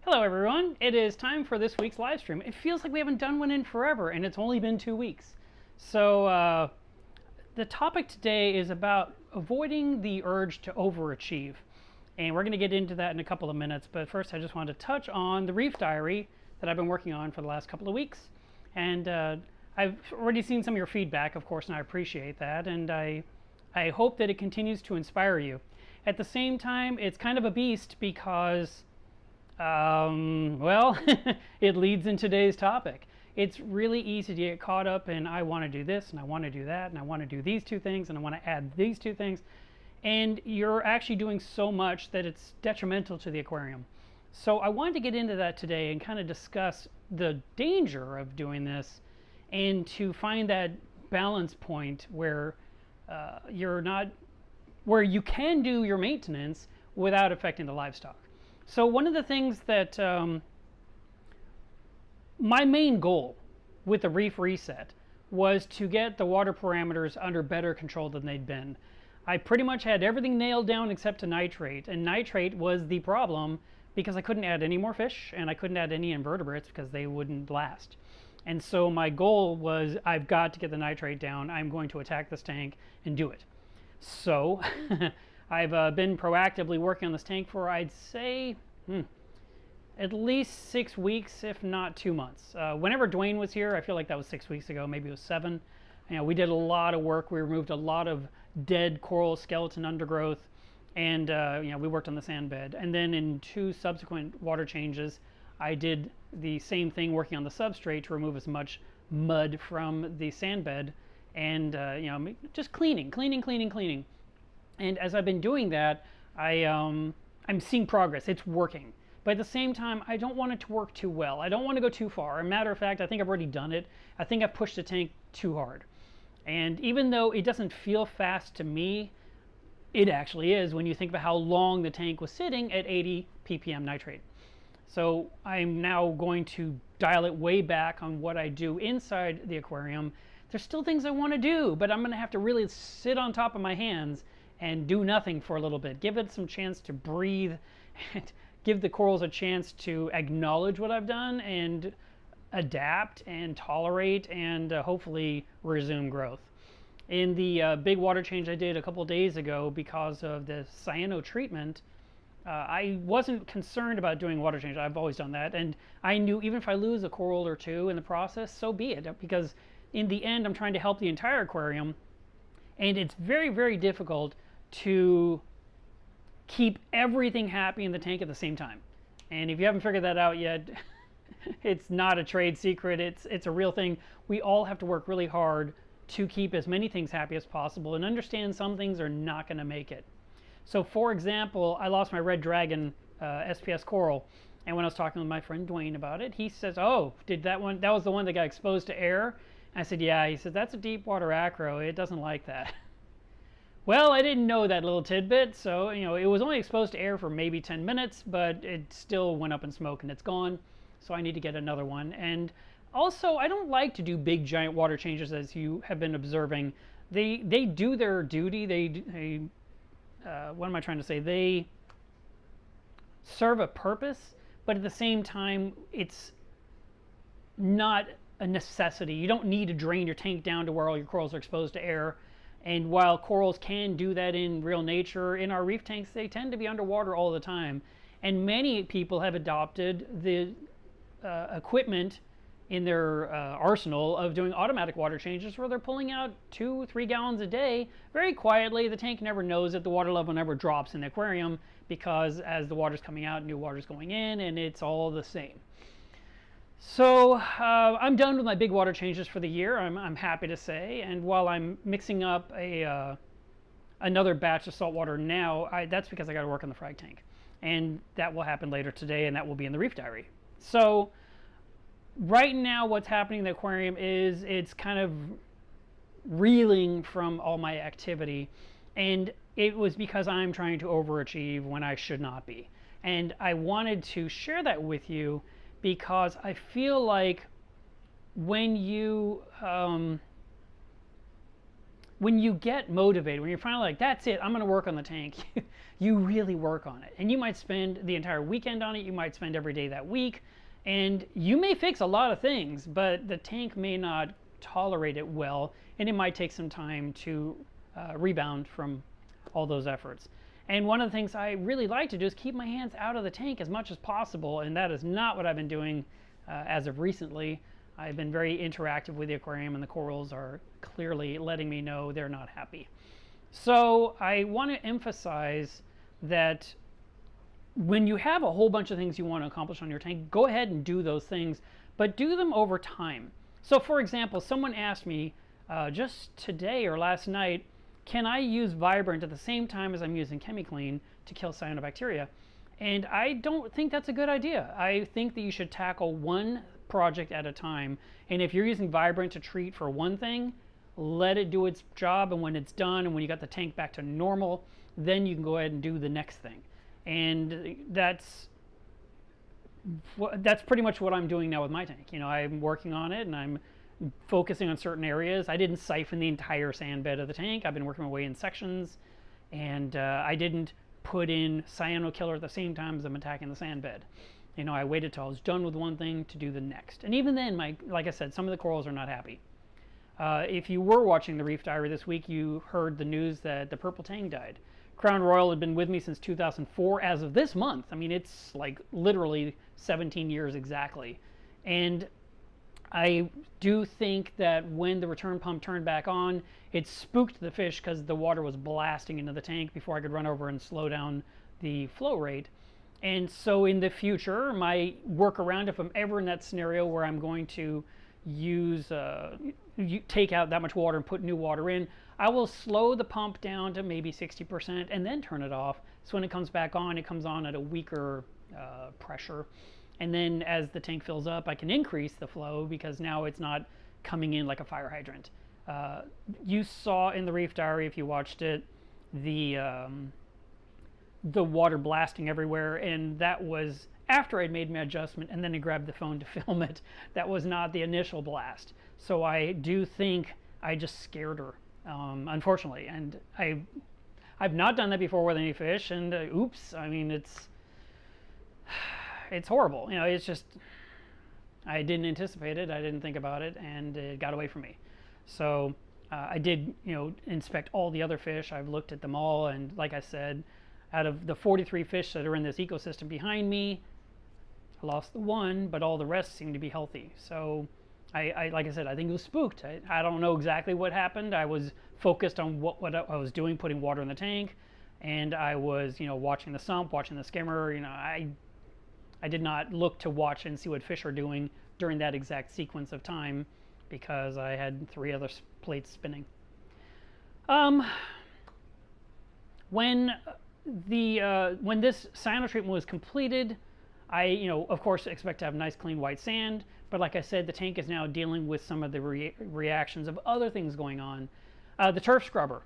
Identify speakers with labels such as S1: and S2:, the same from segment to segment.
S1: Hello everyone, it is time for this week's live stream. It feels like we haven't done one in forever and it's only been 2 weeks. So the topic today is about avoiding the urge to overachieve. And we're going to get into that in a couple of minutes, but first I just wanted to touch on the Reef diary that I've been working on for the last couple of weeks. And I've already seen some of your feedback, of course, and I appreciate that. And I hope that it continues to inspire you. At the same time, it's kind of a beast because well, it leads in today's topic. It's really easy to get caught up in I want to do this and I want to do that and I want to do these two things and I want to add these two things, and you're actually doing so much that it's detrimental to the aquarium. So I wanted to get into that today and kind of discuss the danger of doing this and to find that balance point where where you can do your maintenance without affecting the livestock. So one of the things that my main goal with the Reef reset was to get the water parameters under better control than they'd been. I pretty much had everything nailed down except to nitrate, and nitrate was the problem because I couldn't add any more fish and I couldn't add any invertebrates because they wouldn't last. And so my goal was, I've got to get the nitrate down. I'm going to attack this tank and do it. So I've been proactively working on this tank for, I'd say, at least 6 weeks, if not 2 months. Whenever Dwayne was here, I feel like that was 6 weeks ago, maybe it was 7. You know, we did a lot of work. We removed a lot of dead coral skeleton undergrowth, and we worked on the sand bed. And then in 2 subsequent water changes, I did the same thing, working on the substrate to remove as much mud from the sand bed, and just cleaning. And as I've been doing that, I'm seeing progress. It's working. But at the same time, I don't want it to work too well. I don't want to go too far. As a matter of fact, I think I've already done it. I think I've pushed the tank too hard. And even though it doesn't feel fast to me, it actually is when you think about how long the tank was sitting at 80 ppm nitrate. So I'm now going to dial it way back on what I do inside the aquarium. There's still things I want to do, but I'm going to have to really sit on top of my hands and do nothing for a little bit. Give it some chance to breathe and give the corals a chance to acknowledge what I've done and adapt and tolerate and hopefully resume growth. In the big water change I did a couple days ago because of the cyano treatment, I wasn't concerned about doing water change. I've always done that, and I knew even if I lose a coral or two in the process, so be it, because in the end I'm trying to help the entire aquarium, and it's very, very difficult to keep everything happy in the tank at the same time. And if you haven't figured that out yet, it's not a trade secret. It's a real thing. We all have to work really hard to keep as many things happy as possible and understand some things are not going to make it. So for example, I lost my red dragon SPS coral, and when I was talking with my friend Dwayne about it, he says, oh, that was the one that got exposed to air? And I said, yeah. He said, that's a deep water acro. It doesn't like that. Well, I didn't know that little tidbit, so it was only exposed to air for maybe 10 minutes, but it still went up in smoke and it's gone. So I need to get another one. And also, I don't like to do big giant water changes, as you have been observing. They do their duty. What am I trying to say? They serve a purpose, but at the same time, it's not a necessity. You don't need to drain your tank down to where all your corals are exposed to air. And while corals can do that in real nature, in our reef tanks, they tend to be underwater all the time. And many people have adopted the equipment in their arsenal of doing automatic water changes where they're pulling out 2-3 gallons a day very quietly. The tank never knows it. The water level never drops in the aquarium because as the water's coming out, new water's going in, and it's all the same. So I'm done with my big water changes for the year, I'm happy to say. And while I'm mixing up another batch of salt water now, that's because I got to work on the Frag tank. And that will happen later today, and that will be in the Reef diary. So right now what's happening in the aquarium is it's kind of reeling from all my activity. And it was because I'm trying to overachieve when I should not be. And I wanted to share that with you because I feel like when you when you get motivated, when you're finally like, that's it, I'm going to work on the tank, you really work on it. And you might spend the entire weekend on it. You might spend every day that week. And you may fix a lot of things, but the tank may not tolerate it well. And it might take some time to rebound from all those efforts. And one of the things I really like to do is keep my hands out of the tank as much as possible. And that is not what I've been doing as of recently. I've been very interactive with the aquarium, and the corals are clearly letting me know they're not happy. So I want to emphasize that when you have a whole bunch of things you want to accomplish on your tank, go ahead and do those things, but do them over time. So for example, someone asked me just today or last night, can I use Vibrant at the same time as I'm using ChemiClean to kill cyanobacteria? And I don't think that's a good idea. I think that you should tackle one project at a time. And if you're using Vibrant to treat for one thing, let it do its job. And when it's done and when you got the tank back to normal, then you can go ahead and do the next thing. And that's pretty much what I'm doing now with my tank. You know, I'm working on it and I'm focusing on certain areas. I didn't siphon the entire sand bed of the tank. I've been working my way in sections, and I didn't put in cyano killer at the same time as I'm attacking the sand bed. You know, I waited till I was done with one thing to do the next. And even then, like I said, some of the corals are not happy. If you were watching the Reef Diary this week, you heard the news that the purple tang died. Crown Royal had been with me since 2004 as of this month. I mean, it's like literally 17 years exactly. And I do think that when the return pump turned back on, it spooked the fish because the water was blasting into the tank before I could run over and slow down the flow rate. And so in the future, my workaround, if I'm ever in that scenario where I'm going to use take out that much water and put new water in, I will slow the pump down to maybe 60% and then turn it off. So when it comes back on, it comes on at a weaker pressure. And then as the tank fills up, I can increase the flow because now it's not coming in like a fire hydrant. You saw in the Reef Diary, if you watched it, the water blasting everywhere, and that was after I'd made my adjustment and then I grabbed the phone to film it. That was not the initial blast. So I do think I just scared her, unfortunately. And I've not done that before with any fish, and oops, I mean, it's horrible. You know, it's just, I didn't anticipate it, I didn't think about it, and it got away from me. So I did, you know, inspect all the other fish. I've looked at them all, and like I said, out of the 43 fish that are in this ecosystem behind me, I lost the one, but all the rest seem to be healthy. So I like I said, I think it was spooked. I don't know exactly what happened. I was focused on what I was doing, putting water in the tank, and I was, you know, watching the sump, watching the skimmer. You know, I did not look to watch and see what fish are doing during that exact sequence of time because I had 3 other plates spinning. When this cyano treatment was completed, I, you know, of course expect to have nice clean white sand, but like I said, the tank is now dealing with some of the reactions of other things going on. The turf scrubber,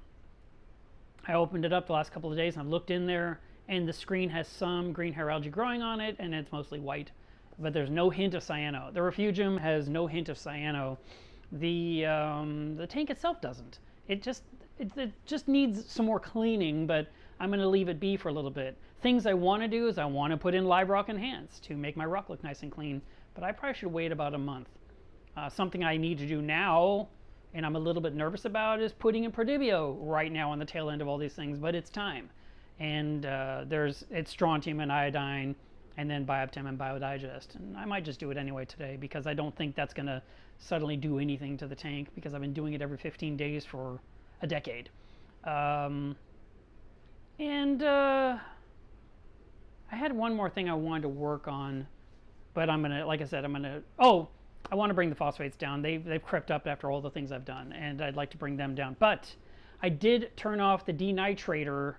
S1: I opened it up the last couple of days and I've looked in there, and the screen has some green hair algae growing on it, and it's mostly white, but there's no hint of cyano. The refugium has no hint of cyano. The tank itself doesn't. It just needs some more cleaning, but I'm going to leave it be for a little bit. Things I want to do is I want to put in live rock enhance to make my rock look nice and clean, but I probably should wait about a month. Something I need to do now, and I'm a little bit nervous about, is putting in Prodibio right now on the tail end of all these things, but it's time. And it's strontium and iodine, and then Bioptem and Biodigest. And I might just do it anyway today because I don't think that's going to suddenly do anything to the tank because I've been doing it every 15 days for a decade. I had one more thing I wanted to work on, but I'm gonna, like I said, I want to bring the phosphates down. They've crept up after all the things I've done, and I'd like to bring them down. But I did turn off the denitrator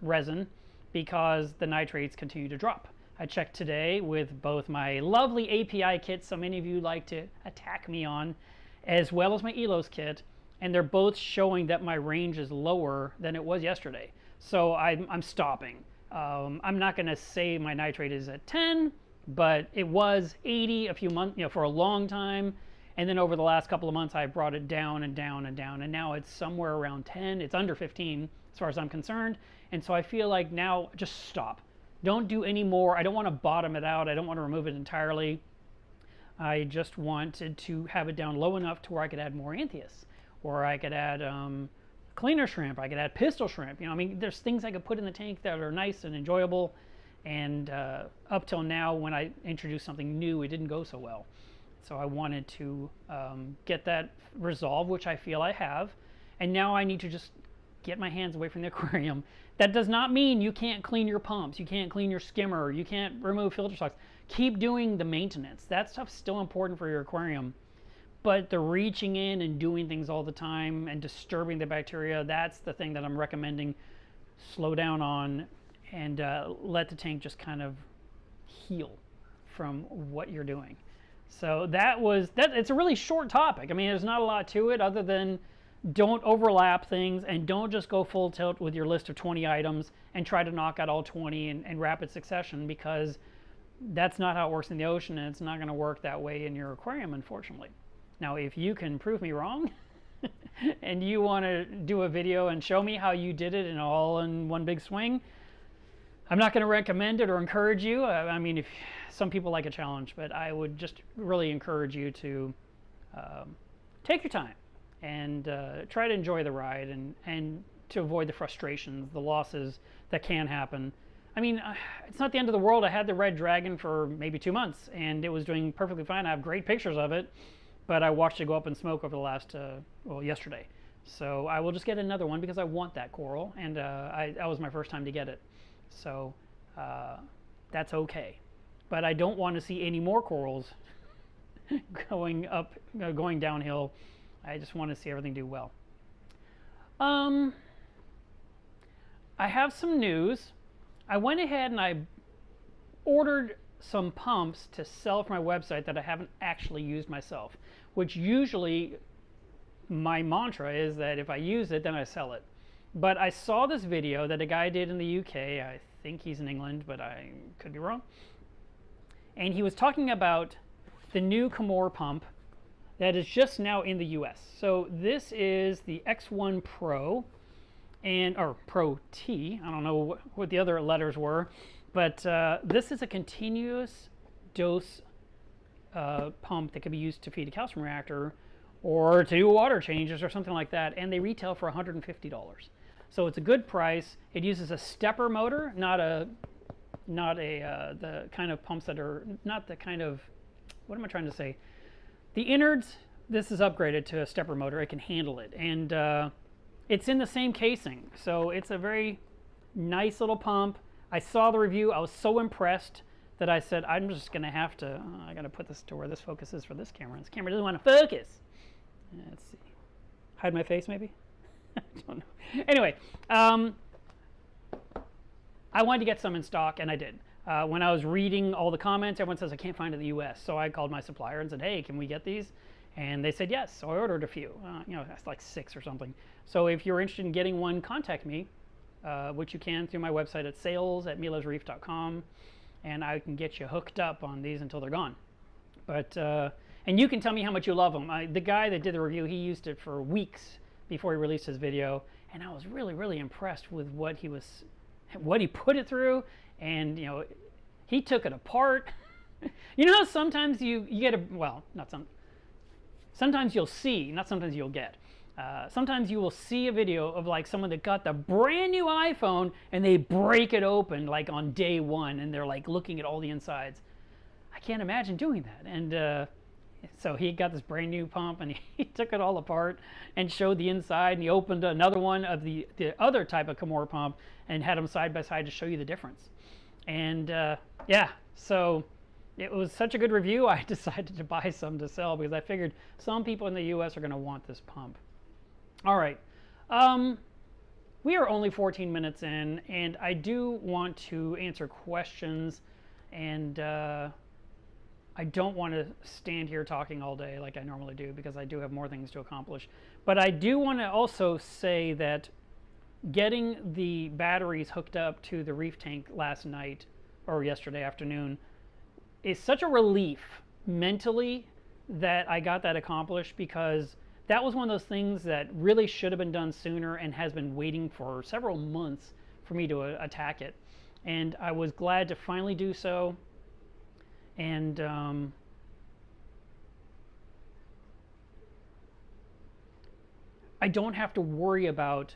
S1: resin because the nitrates continue to drop. I checked today with both my lovely API kit, so many of you like to attack me on, as well as my ELOS kit, and they're both showing that my range is lower than it was yesterday. So I'm stopping. I'm not going to say my nitrate is at 10, but it was 80 a few months, you know, for a long time, And then over the last couple of months, I brought it down and down and down, and now it's somewhere around 10. It's under 15 as far as I'm concerned. And so I feel like now just stop. Don't do any more. I don't want to bottom it out. I don't want to remove it entirely. I just wanted to have it down low enough to where I could add more anthias, or I could add cleaner shrimp. I could add pistol shrimp. You know, I mean, there's things I could put in the tank that are nice and enjoyable. And up till now, when I introduced something new, it didn't go so well. So I wanted to get that resolved, which I feel I have. And now I need to just get my hands away from the aquarium. That does not mean you can't clean your pumps, you can't clean your skimmer, you can't remove filter socks. Keep doing the maintenance. That stuff's still important for your aquarium. But the reaching in and doing things all the time and disturbing the bacteria, that's the thing that I'm recommending. Slow down on and let the tank just kind of heal from what you're doing. So it's a really short topic. I mean, there's not a lot to it other than don't overlap things and don't just go full tilt with your list of 20 items and try to knock out all 20 in rapid succession, because that's not how it works in the ocean, and it's not going to work that way in your aquarium, unfortunately. Now, if you can prove me wrong and you want to do a video and show me how you did it all in one big swing, I'm not going to recommend it or encourage you. I mean, if some people like a challenge, but I would just really encourage you to take your time and try to enjoy the ride and to avoid the frustrations, the losses that can happen. I mean, it's not the end of the world. I had the Red Dragon for maybe 2 months, and it was doing perfectly fine. I have great pictures of it, but I watched it go up in smoke over the last, yesterday. So I will just get another one because I want that coral, and that was my first time to get it. So that's okay. But I don't want to see any more corals going up, going downhill. I just want to see everything do well. I have some news. I went ahead and I ordered some pumps to sell for my website that I haven't actually used myself, which usually my mantra is that if I use it, then I sell it. But I saw this video that a guy did in the UK. I think he's in England, but I could be wrong. And he was talking about the new Comore pump that is just now in the US. So this is the X1 Pro, or Pro T. I don't know what the other letters were, but this is a continuous dose pump that can be used to feed a calcium reactor or to do water changes or something like that, and they retail for $150. So it's a good price. It uses a stepper motor, not the kind of pumps that are not the kind of, what am I trying to say? The innards, this is upgraded to a stepper motor. It can handle it, and it's in the same casing. So it's a very nice little pump. I saw the review. I was so impressed that I said, I'm just going to have to, I got to put this to where this focus is for this camera. This camera doesn't want to focus. Let's see. Hide my face, maybe? I don't know. Anyway, I wanted to get some in stock, and I did. When I was reading all the comments, everyone says, I can't find it in the US. So I called my supplier and said, hey, can we get these? And they said yes. So I ordered a few. That's like 6 or something. So if you're interested in getting one, contact me, which you can through my website at sales@milosreef.com. And I can get you hooked up on these until they're gone. But and you can tell me how much you love them. The guy that did the review, he used it for weeks before he released his video, and I was really, really impressed with what he put it through. And he took it apart. You know how sometimes you get sometimes you'll see, not sometimes you'll get. Sometimes you will see a video of like someone that got the brand new iPhone and they break it open like on day one, and they're like looking at all the insides. I can't imagine doing that. And so he got this brand new pump, and he took it all apart and showed the inside, and he opened another one of the other type of Comore pump and had them side by side to show you the difference. And yeah, so it was such a good review, I decided to buy some to sell because I figured some people in the US are going to want this pump. All right, we are only 14 minutes in, and I do want to answer questions, and I don't want to stand here talking all day like I normally do because I do have more things to accomplish. But I do want to also say that getting the batteries hooked up to the Reef tank last night or yesterday afternoon is such a relief mentally that I got that accomplished, because that was one of those things that really should have been done sooner and has been waiting for several months for me to attack it. And I was glad to finally do so. And I don't have to worry about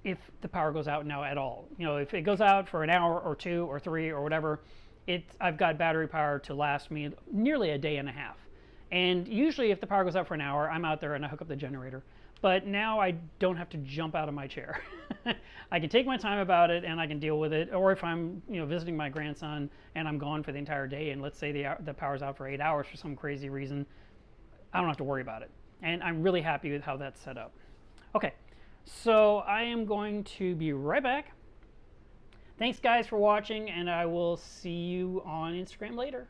S1: if the power goes out now at all. You know, if it goes out for an hour or 2 or 3 or whatever, I've got battery power to last me nearly a day and a half. And usually if the power goes out for an hour, I'm out there and I hook up the generator. But now I don't have to jump out of my chair. I can take my time about it and I can deal with it. Or if I'm, you know, visiting my grandson and I'm gone for the entire day, and let's say the power's out for 8 hours for some crazy reason, I don't have to worry about it. And I'm really happy with how that's set up. Okay, so I am going to be right back. Thanks guys for watching, and I will see you on Instagram later.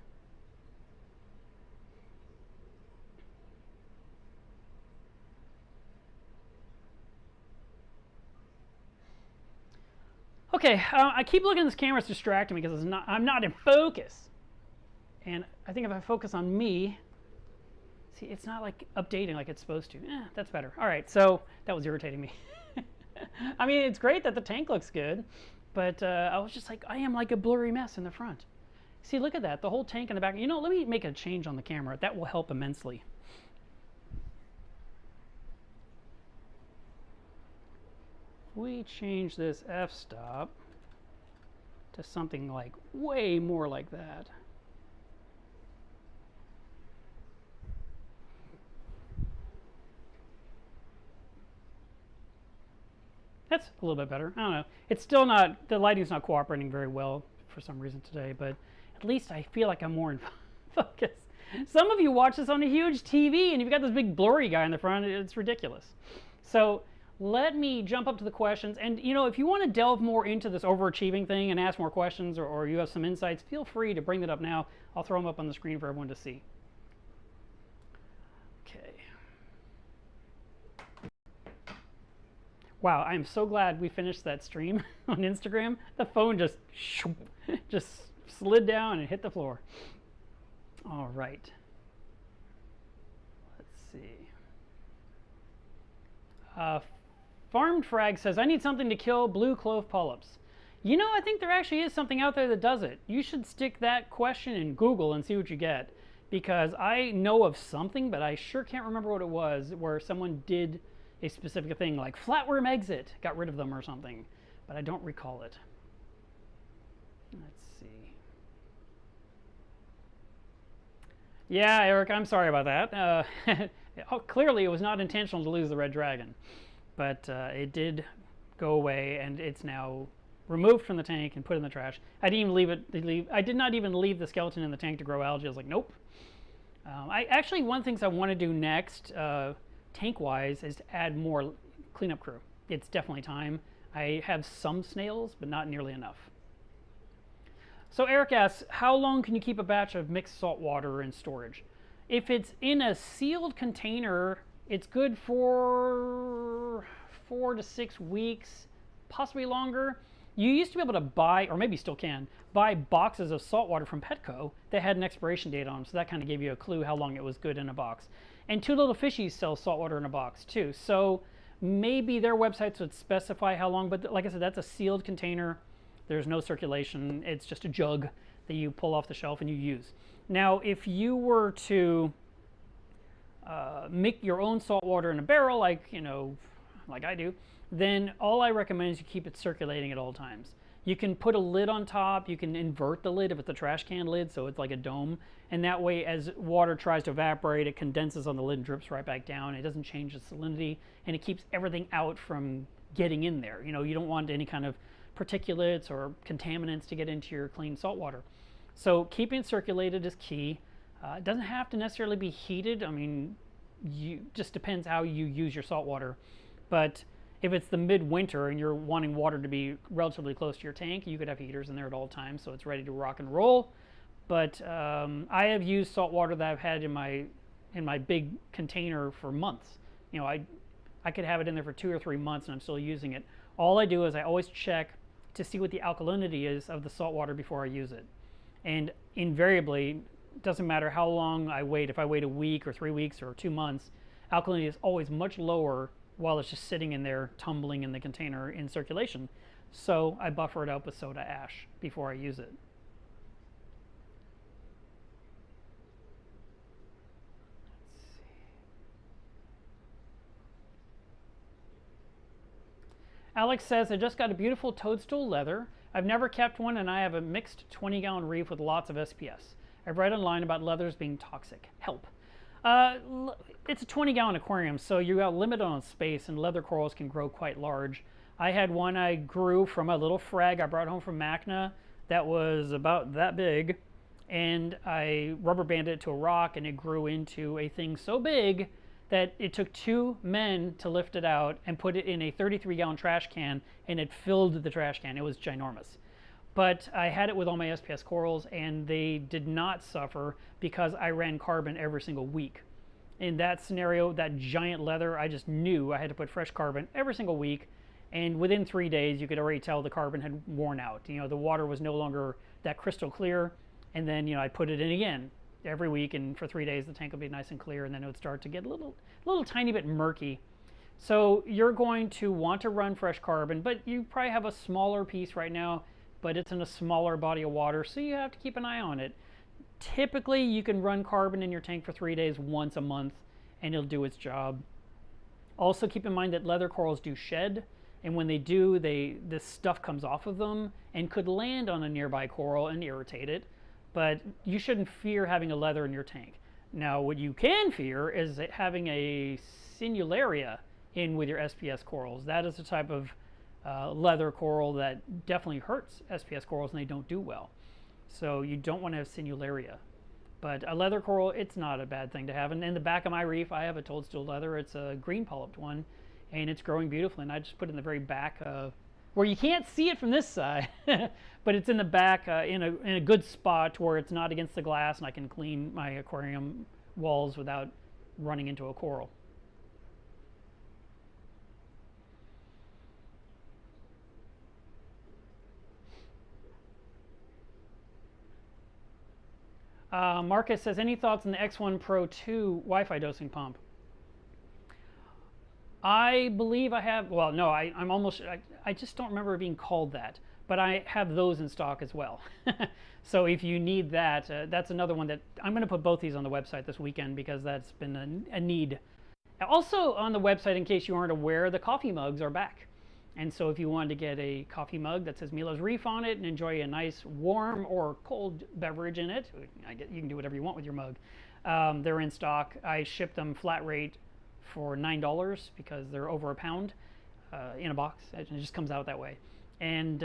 S1: Okay, I keep looking at this camera, it's distracting me because I'm not in focus. And I think if I focus on me, see, it's not like updating like it's supposed to. That's better. All right, so that was irritating me. I mean, it's great that the tank looks good, but I was just like, I am like a blurry mess in the front. See, look at that, the whole tank in the back. You know, let me make a change on the camera. That will help immensely. We change this f-stop to something like way more like that. That's a little bit better. I don't know. It's still not, the lighting's not cooperating very well for some reason today, but at least I feel like I'm more in focus. Some of you watch this on a huge TV and you've got this big blurry guy in the front. It's ridiculous. So let me jump up to the questions. And, you know, if you want to delve more into this overachieving thing and ask more questions, or you have some insights, feel free to bring that up now. I'll throw them up on the screen for everyone to see. Okay. Wow, I'm so glad we finished that stream on Instagram. The phone just slid down and hit the floor. All right. Let's see. Farmed Frag says, I need something to kill blue clove polyps. You know, I think there actually is something out there that does it. You should stick that question in Google and see what you get. Because I know of something, but I sure can't remember what it was, where someone did a specific thing like flatworm exit, got rid of them or something. But I don't recall it. Let's see. Yeah, Eric, I'm sorry about that. Clearly, it was not intentional to lose the red dragon. But it did go away, and it's now removed from the tank and put in the trash. I didn't even leave it. I did not even leave the skeleton in the tank to grow algae. I was like, nope. Actually, one of the things I want to do next, tank-wise, is to add more cleanup crew. It's definitely time. I have some snails, but not nearly enough. So Eric asks, how long can you keep a batch of mixed salt water in storage? If it's in a sealed container, it's good for 4 to 6 weeks, possibly longer. You used to be able to buy, or maybe still can, buy boxes of salt water from Petco that had an expiration date on them, so that kind of gave you a clue how long it was good in a box. And Two Little Fishies sell salt water in a box too, so maybe their websites would specify how long, but like I said, that's a sealed container. There's no circulation. It's just a jug that you pull off the shelf and you use. Now, if you were to make your own salt water in a barrel, like, you know, like I do, then all I recommend is you keep it circulating at all times. You can put a lid on top. You can invert the lid if it's a trash can lid, so it's like a dome. And that way, as water tries to evaporate, it condenses on the lid and drips right back down. It doesn't change the salinity, and it keeps everything out from getting in there. You know, you don't want any kind of particulates or contaminants to get into your clean salt water. So keeping it circulated is key. It doesn't have to necessarily be heated. I mean, just depends how you use your salt water. But if it's the midwinter and you're wanting water to be relatively close to your tank, you could have heaters in there at all times, so it's ready to rock and roll. But I have used salt water that I've had in my big container for months. You know, I could have it in there for 2 or 3 months and I'm still using it. All I do is I always check to see what the alkalinity is of the salt water before I use it. And invariably, doesn't matter how long I wait. If I wait a week or 3 weeks or 2 months, alkalinity is always much lower while it's just sitting in there tumbling in the container in circulation. So I buffer it out with soda ash before I use it. Alex says, I just got a beautiful toadstool leather. I've never kept one, and I have a mixed 20-gallon reef with lots of SPS. I've read online about leathers being toxic. Help. It's a 20-gallon aquarium, so you got limited on space, and leather corals can grow quite large. I had one I grew from a little frag I brought home from Macna that was about that big, and I rubber banded it to a rock, and it grew into a thing so big that it took 2 men to lift it out and put it in a 33-gallon trash can, and it filled the trash can. It was ginormous. But I had it with all my SPS corals, and they did not suffer because I ran carbon every single week. In that scenario, that giant leather, I just knew I had to put fresh carbon every single week, and within 3 days, you could already tell the carbon had worn out. You know, the water was no longer that crystal clear, and then, you know, I put it in again every week, and for 3 days the tank would be nice and clear, and then it would start to get a little tiny bit murky. So you're going to want to run fresh carbon, but you probably have a smaller piece right now, but it's in a smaller body of water, so you have to keep an eye on it. Typically you can run carbon in your tank for 3 days once a month, and it'll do its job. Also keep in mind that leather corals do shed, and when they do, this stuff comes off of them and could land on a nearby coral and irritate it. But you shouldn't fear having a leather in your tank. Now, what you can fear is having a sinularia in with your SPS corals. That is a type of leather coral that definitely hurts SPS corals, and they don't do well. So you don't want to have sinularia. But a leather coral, it's not a bad thing to have. And in the back of my reef, I have a toadstool leather. It's a green polyped one, and it's growing beautifully. And I just put it in the very back of, where you can't see it from this side, but it's in the back in a good spot where it's not against the glass, and I can clean my aquarium walls without running into a coral. Marcus says, any thoughts on the X1 Pro 2 Wi-Fi dosing pump? I believe I have, well, no, I just don't remember it being called that, but I have those in stock as well. So if you need that, that's another one that I'm going to put both these on the website this weekend, because that's been a need. Also on the website, in case you aren't aware, the coffee mugs are back. And so if you wanted to get a coffee mug that says Milo's Reef on it and enjoy a nice warm or cold beverage in it, you can do whatever you want with your mug. They're in stock. I ship them flat rate for $9 because they're over a pound in a box. It just comes out that way. And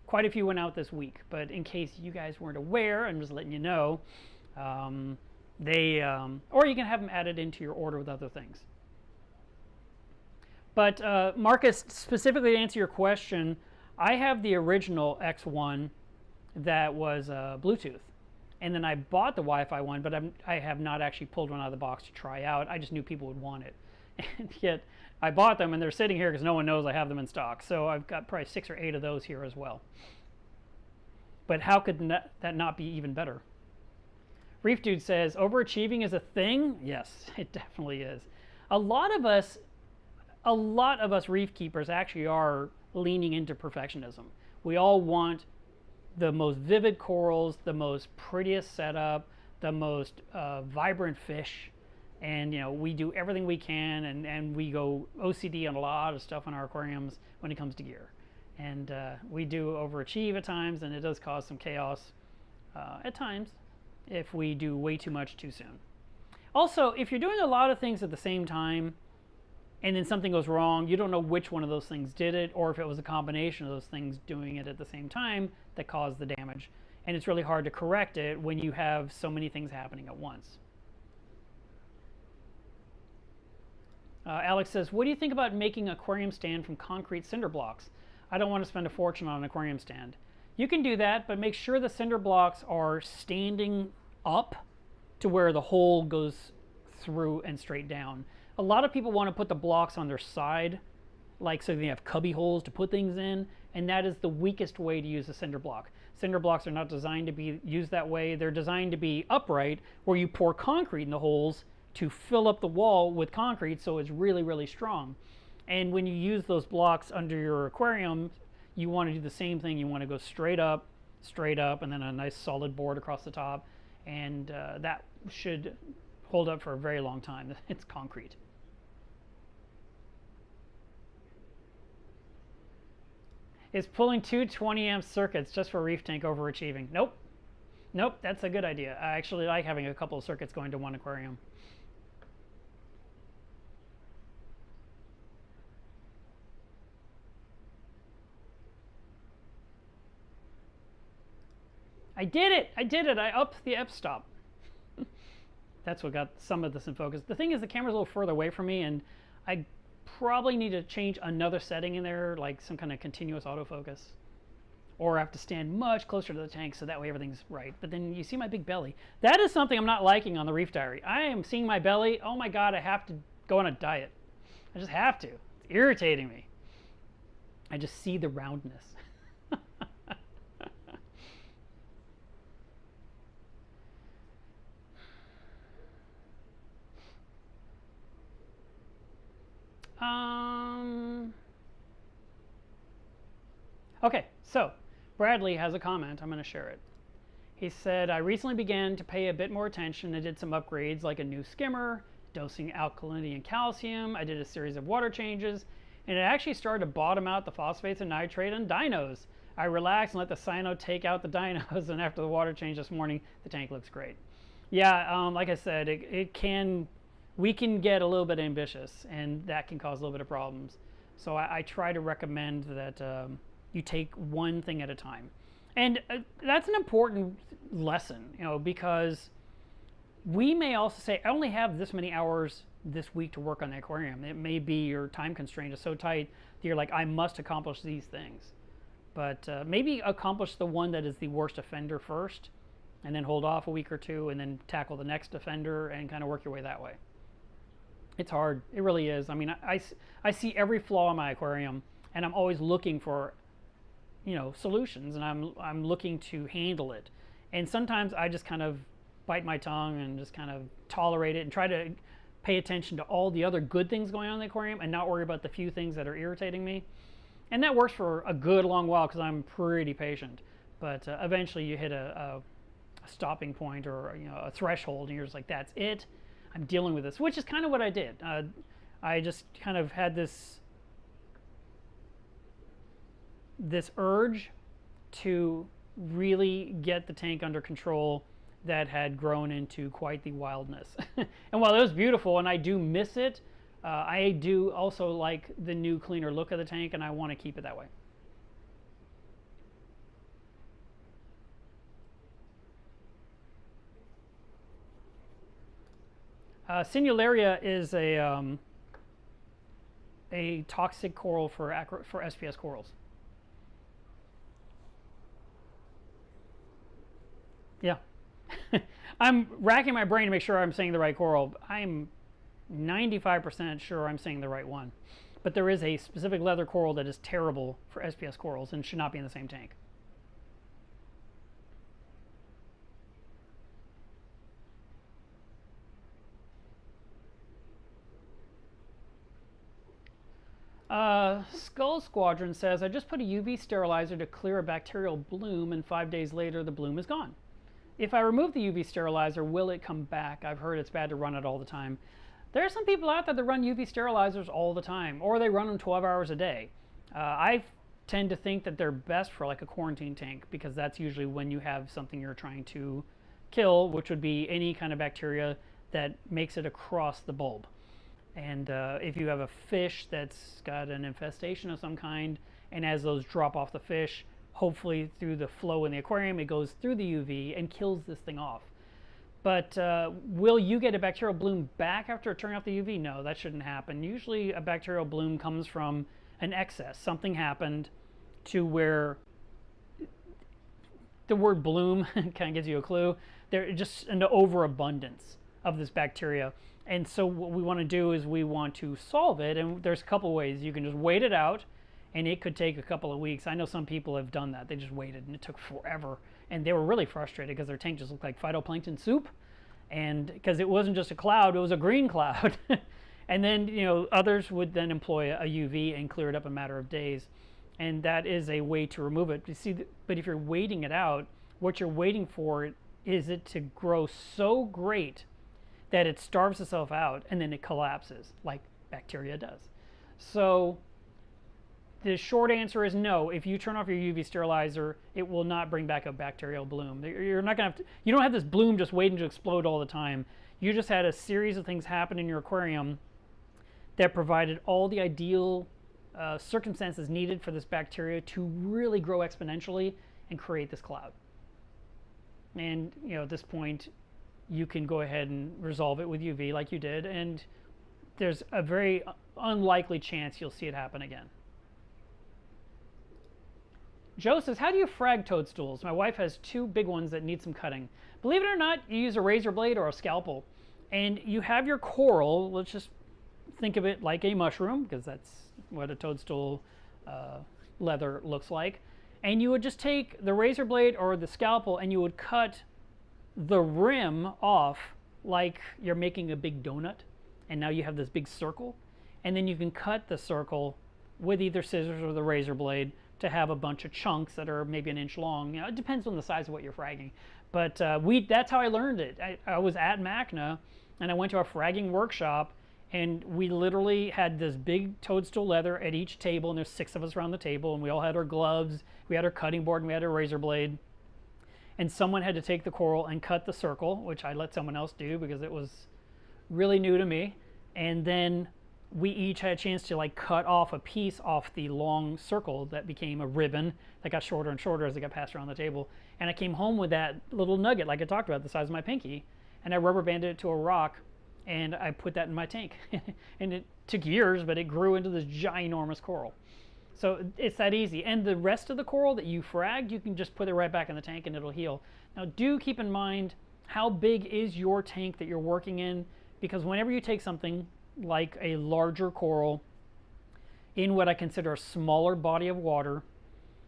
S1: quite a few went out this week, but in case you guys weren't aware, I'm just letting you know, or you can have them added into your order with other things. But Marcus, specifically to answer your question, I have the original X1 that was Bluetooth. And then I bought the Wi-Fi one, but I have not actually pulled one out of the box to try out. I just knew people would want it. And yet I bought them, and they're sitting here because no one knows I have them in stock. So I've got probably 6 or 8 of those here as well. But how could that not be even better? Reef Dude says, overachieving is a thing? Yes, it definitely is. A lot of us reef keepers actually are leaning into perfectionism. We all want the most vivid corals, the most prettiest setup, the most vibrant fish, and you know, we do everything we can, and we go OCD on a lot of stuff in our aquariums when it comes to gear, and we do overachieve at times, and it does cause some chaos at times if we do way too much too soon. Also, if you're doing a lot of things at the same time and then something goes wrong, you don't know which one of those things did it, or if it was a combination of those things doing it at the same time that caused the damage. And it's really hard to correct it when you have so many things happening at once. Alex says, what do you think about making an aquarium stand from concrete cinder blocks? I don't want to spend a fortune on an aquarium stand. You can do that, but make sure the cinder blocks are standing up to where the hole goes through and straight down. A lot of people want to put the blocks on their side like so they have cubby holes to put things in, and that is the weakest way to use a cinder block. Cinder blocks are not designed to be used that way. They're designed to be upright, where you pour concrete in the holes to fill up the wall with concrete so it's really, really strong. And when you use those blocks under your aquarium, you want to do the same thing. You want to go straight up, and then a nice solid board across the top, and that should hold up for a very long time. It's concrete. Is pulling two 20 amp circuits just for reef tank overachieving? Nope. Nope, that's a good idea. I actually like having a couple of circuits going to one aquarium. I did it! I did it! I upped the f-stop. That's what got some of this in focus. The thing is, the camera's a little further away from me, and I probably need to change another setting in there, like some kind of continuous autofocus. Or I have to stand much closer to the tank so that way everything's right. But then you see my big belly. That is something I'm not liking on the Reef Diary. I am seeing my belly. Oh my God, I have to go on a diet. I just have to. It's irritating me. I just see the roundness. Okay, so Bradley has a comment. I'm going to share it. He said, I recently began to pay a bit more attention and did some upgrades like a new skimmer, dosing alkalinity and calcium. I did a series of water changes, and it actually started to bottom out the phosphates and nitrate and dinos. I relaxed and let the cyano take out the dinos, and after the water change this morning, the tank looks great. Yeah, like I said, we can get a little bit ambitious, and that can cause a little bit of problems. So I try to recommend that you take one thing at a time. And that's an important lesson, because we may also say, I only have this many hours this week to work on the aquarium. It may be your time constraint is so tight that you're like, I must accomplish these things. But maybe accomplish the one that is the worst offender first, and then hold off a week or two, and then tackle the next offender and kind of work your way that way. It's hard. It really is. I mean, I see every flaw in my aquarium, and I'm always looking for, solutions, and I'm looking to handle it. And sometimes I just kind of bite my tongue and just kind of tolerate it and try to pay attention to all the other good things going on in the aquarium and not worry about the few things that are irritating me. And that works for a good long while because I'm pretty patient. But eventually you hit a stopping point or a threshold, and you're just like, that's it. I'm dealing with this, which is kind of what I did. I just kind of had this urge to really get the tank under control that had grown into quite the wildness. And while it was beautiful, and I do miss it, I do also like the new, cleaner look of the tank, and I want to keep it that way. Sinularia is a toxic coral for SPS corals. Yeah. I'm racking my brain to make sure I'm saying the right coral. I'm 95% sure I'm saying the right one. But there is a specific leather coral that is terrible for SPS corals and should not be in the same tank. Skull Squadron says, I just put a UV sterilizer to clear a bacterial bloom, and 5 days later the bloom is gone. If I remove the UV sterilizer, will it come back? I've heard it's bad to run it all the time. There are some people out there that run UV sterilizers all the time, or they run them 12 hours a day. I tend to think that they're best for like a quarantine tank, because that's usually when you have something you're trying to kill, which would be any kind of bacteria that makes it across the bulb. And if you have a fish that's got an infestation of some kind, and as those drop off the fish, hopefully through the flow in the aquarium, it goes through the UV and kills this thing off. But will you get a bacterial bloom back after turning off the UV? No, that shouldn't happen. Usually a bacterial bloom comes from an excess. Something happened to where the word bloom kind of gives you a clue. There's just an overabundance of this bacteria. And so what we want to do is we want to solve it, and there's a couple ways. You can just wait it out, and it could take a couple of weeks. I know some people have done that. They just waited, and it took forever, and they were really frustrated because their tank just looked like phytoplankton soup, and because it wasn't just a cloud, it was a green cloud. And then, you know, others would then employ a UV and clear it up in a matter of days, and that is a way to remove it. You see, but if you're waiting it out, what you're waiting for is it to grow so great that it starves itself out and then it collapses like bacteria does. So the short answer is no. If you turn off your UV sterilizer, it will not bring back a bacterial bloom. You're not going to have to, you don't have this bloom just waiting to explode all the time. You just had a series of things happen in your aquarium that provided all the ideal circumstances needed for this bacteria to really grow exponentially and create this cloud. And, you know, at this point, you can go ahead and resolve it with UV like you did, and there's a very unlikely chance you'll see it happen again. Joe says, how do you frag toadstools? My wife has 2 big ones that need some cutting. Believe it or not, you use a razor blade or a scalpel, and you have your coral. Let's just think of it like a mushroom, because that's what a toadstool leather looks like. And you would just take the razor blade or the scalpel and you would cut the rim off like you're making a big donut, and now you have this big circle, and then you can cut the circle with either scissors or the razor blade to have a bunch of chunks that are maybe an inch long. You know, it depends on the size of what you're fragging, but that's how I learned it. I was at MACNA and I went to a fragging workshop, and we literally had this big toadstool leather at each table, and there's 6 of us around the table, and we all had our gloves, we had our cutting board, and we had our razor blade. And someone had to take the coral and cut the circle, which I let someone else do because it was really new to me. And then we each had a chance to like cut off a piece off the long circle that became a ribbon that got shorter and shorter as it got passed around the table. And I came home with that little nugget, like I talked about, the size of my pinky, and I rubber banded it to a rock, and I put that in my tank. And it took years, but it grew into this ginormous coral. So it's that easy. And the rest of the coral that you fragged, you can just put it right back in the tank and it'll heal. Now do keep in mind, how big is your tank that you're working in? Because whenever you take something like a larger coral in what I consider a smaller body of water,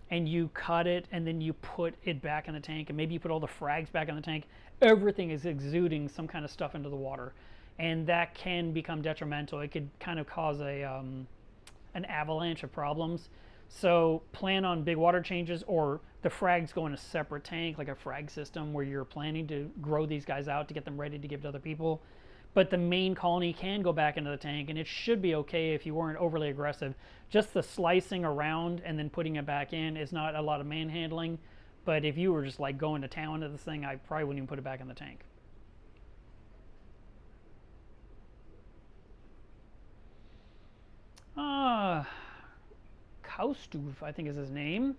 S1: and you cut it and then you put it back in the tank, and maybe you put all the frags back in the tank, everything is exuding some kind of stuff into the water. And that can become detrimental. It could kind of cause an avalanche of problems. So plan on big water changes, or the frags go in a separate tank, like a frag system where you're planning to grow these guys out to get them ready to give to other people. But the main colony can go back into the tank, and it should be okay if you weren't overly aggressive. Just the slicing around and then putting it back in is not a lot of manhandling. But if you were just like going to town to this thing, I probably wouldn't even put it back in the tank. Kaustuv, I think is his name,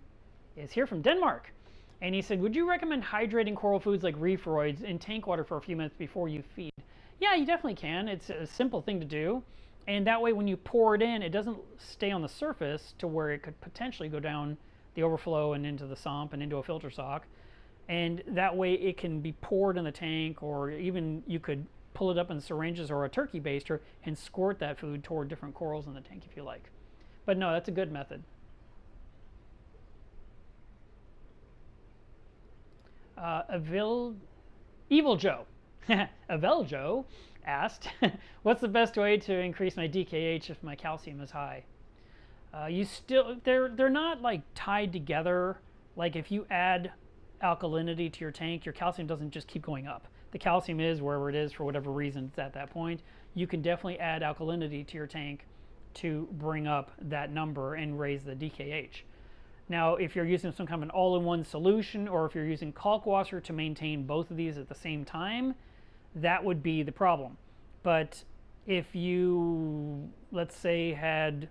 S1: is here from Denmark. And he said, would you recommend hydrating coral foods like Refroids in tank water for a few minutes before you feed? Yeah, you definitely can. It's a simple thing to do. And that way when you pour it in, it doesn't stay on the surface to where it could potentially go down the overflow and into the sump and into a filter sock. And that way it can be poured in the tank, or even you could pull it up in syringes or a turkey baster and squirt that food toward different corals in the tank if you like. But no, that's a good method. Evil Joe Avel Joe asked, what's the best way to increase my DKH if my calcium is high? They're not like tied together. Like if you add alkalinity to your tank, your calcium doesn't just keep going up. The calcium is wherever it is for whatever reason it's at that point. You can definitely add alkalinity to your tank to bring up that number and raise the DKH. Now, if you're using some kind of an all-in-one solution, or if you're using kalkwasser to maintain both of these at the same time, that would be the problem. But if you, let's say, had,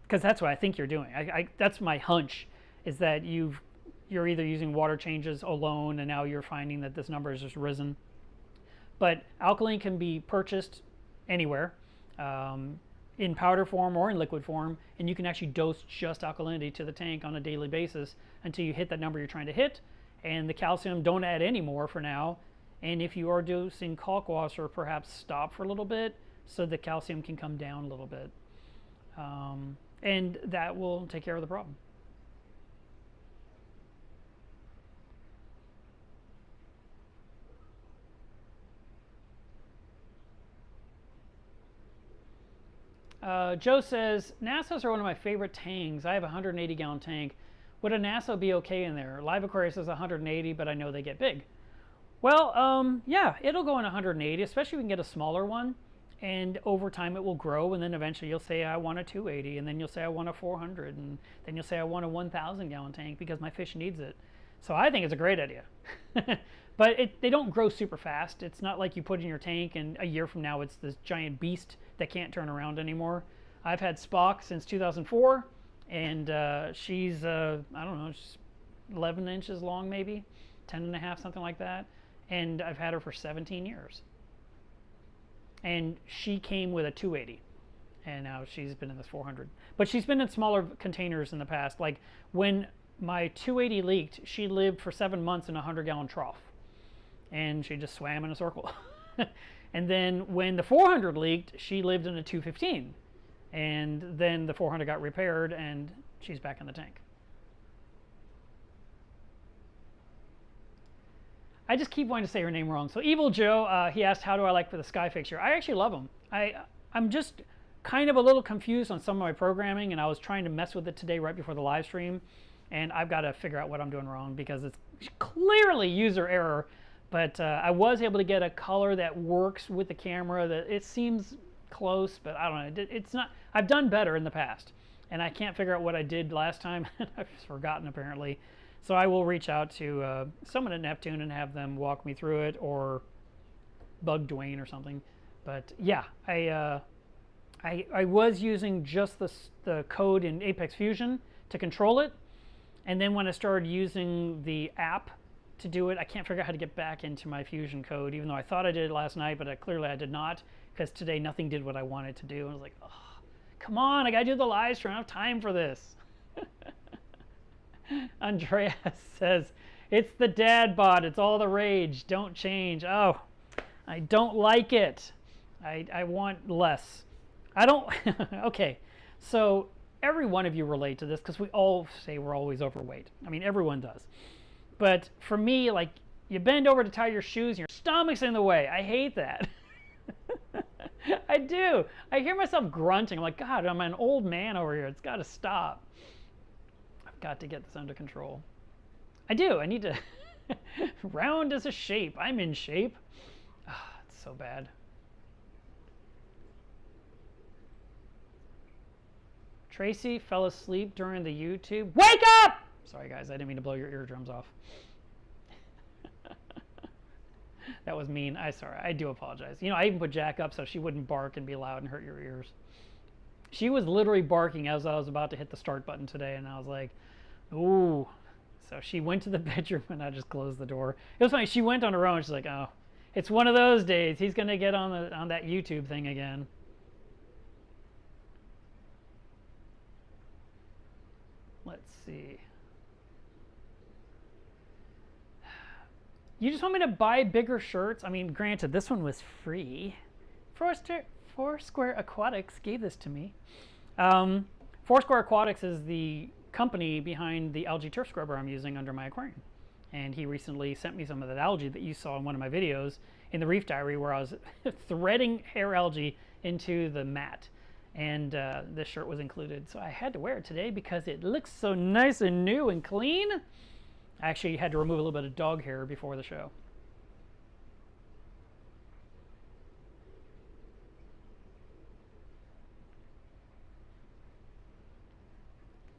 S1: because that's what I think you're doing. That's my hunch, is that you're either using water changes alone, and now you're finding that this number has just risen. But alkaline can be purchased anywhere, in powder form or in liquid form, and you can actually dose just alkalinity to the tank on a daily basis until you hit that number you're trying to hit. And the calcium, don't add any more for now, And if you are dosing caulk washer, perhaps stop for a little bit so the calcium can come down a little bit. And that will take care of the problem. Joe says, NASAs are one of my favorite tanks. I have a 180-gallon tank. Would a NASA be okay in there? Live Aquarium says 180, but I know they get big. Well, yeah, it'll go in 180, especially if we can get a smaller one. And over time it will grow, and then eventually you'll say, I want a 280, and then you'll say, I want a 400, and then you'll say, I want a 1,000-gallon tank because my fish needs it. So I think it's a great idea. But they don't grow super fast. It's not like you put in your tank and a year from now it's this giant beast that can't turn around anymore. I've had Spock since 2004, and she's, I don't know, she's 11 inches long maybe, 10 and a half, something like that. And I've had her for 17 years. And she came with a 280, and now she's been in this 400. But she's been in smaller containers in the past. Like when my 280 leaked, she lived for 7 months in a 100-gallon trough, and she just swam in a circle. And then when the 400 leaked, she lived in a 215, and then the 400 got repaired, and she's back in the tank. I just keep wanting to say her name wrong. So Evil Joe, he asked, how do I like for the sky fixture? I actually love them. I'm just kind of a little confused on some of my programming, and I was trying to mess with it today right before the live stream, and I've got to figure out what I'm doing wrong because it's clearly user error. But I was able to get a color that works with the camera. That it seems close, but I don't know. It's not. I've done better in the past, and I can't figure out what I did last time. I've forgotten apparently. So I will reach out to someone at Neptune and have them walk me through it, or bug Dwayne or something. But yeah, I was using just the code in Apex Fusion to control it, and then when I started using the app to do it, I can't figure out how to get back into my Fusion code, even though I thought I did it last night, but clearly I did not, because today nothing did what I wanted to do. And I was like, oh, come on, I gotta do the live stream. I don't have time for this. Andreas says, it's the dad bod. It's all the rage. Don't change. Oh, I don't like it. I want less. I don't. Okay, so every one of you relate to this because we all say we're always overweight. I mean, everyone does. But for me, like, you bend over to tie your shoes and your stomach's in the way. I hate that. I do. I hear myself grunting. I'm like, God, I'm an old man over here. It's got to stop. I've got to get this under control. I do. I need to. Round as a shape. I'm in shape. Oh, it's so bad. Tracy fell asleep during the YouTube. Wake up! Sorry, guys. I didn't mean to blow your eardrums off. That was mean. Sorry. I do apologize. You know, I even put Jack up so she wouldn't bark and be loud and hurt your ears. She was literally barking as I was about to hit the start button today, and I was like, ooh. So she went to the bedroom, and I just closed the door. It was funny. She went on her own. She's like, oh, it's one of those days. He's going to get on that YouTube thing again. Let's see. You just want me to buy bigger shirts? I mean, granted, this one was free. Foursquare Aquatics gave this to me. Foursquare Aquatics is the company behind the algae turf scrubber I'm using under my aquarium. And he recently sent me some of that algae that you saw in one of my videos in the Reef Diary, where I was threading hair algae into the mat. And this shirt was included. So I had to wear it today because it looks so nice and new and clean. I actually had to remove a little bit of dog hair before the show.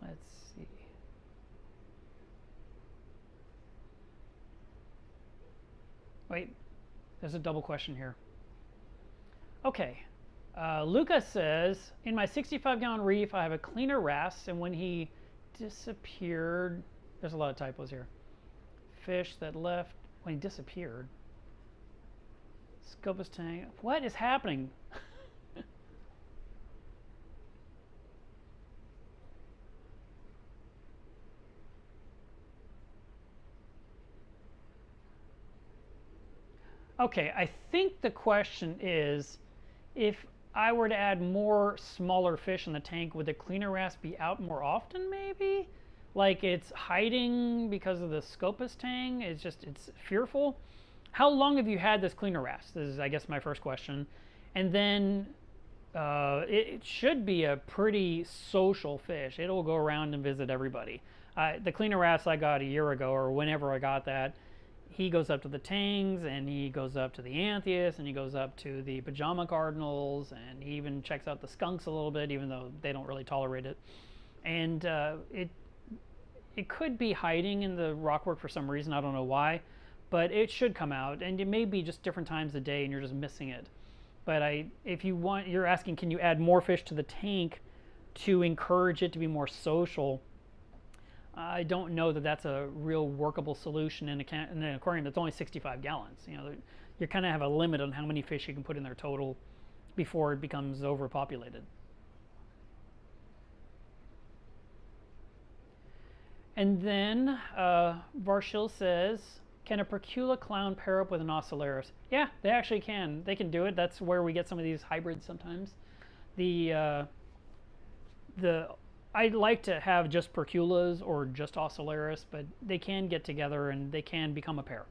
S1: Let's see. Wait, there's a double question here. Okay. Lucas says, in my 65-gallon reef, I have a cleaner wrasse, and when he disappeared, there's a lot of typos here. Fish that left when he disappeared. Scopus tank. What is happening? Okay, I think the question is, if I were to add more smaller fish in the tank, would the cleaner wrasse be out more often maybe? Like it's hiding because of the Scopus tang? It's fearful? How long have you had this cleaner wrasse? This is, I guess, my first question. And then it should be a pretty social fish. It'll go around and visit everybody. The cleaner wrasse I got a year ago, or whenever I got that, he goes up to the tangs, and he goes up to the anthias, and he goes up to the pajama cardinals, and he even checks out the skunks a little bit, even though they don't really tolerate it. And it could be hiding in the rockwork for some reason. I don't know why, but it should come out, and it may be just different times of day, and you're just missing it. But if you want, you're asking, can you add more fish to the tank to encourage it to be more social? I don't know that that's a real workable solution in an aquarium that's only 65 gallons. You know, you kind of have a limit on how many fish you can put in there total before it becomes overpopulated. And then Varshil says, can a Percula clown pair up with an Ocellaris? Yeah, they actually can. They can do it. That's where we get some of these hybrids sometimes. I'd like to have just Perculas or just Ocellaris, but they can get together and they can become a pair.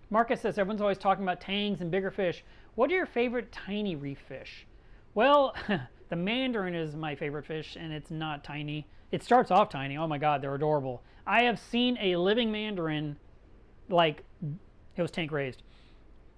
S1: Marcus says, everyone's always talking about tangs and bigger fish. What are your favorite tiny reef fish? Well, the mandarin is my favorite fish, and it's not tiny. It starts off tiny. Oh my God, they're adorable. I have seen a living mandarin, like it was tank raised,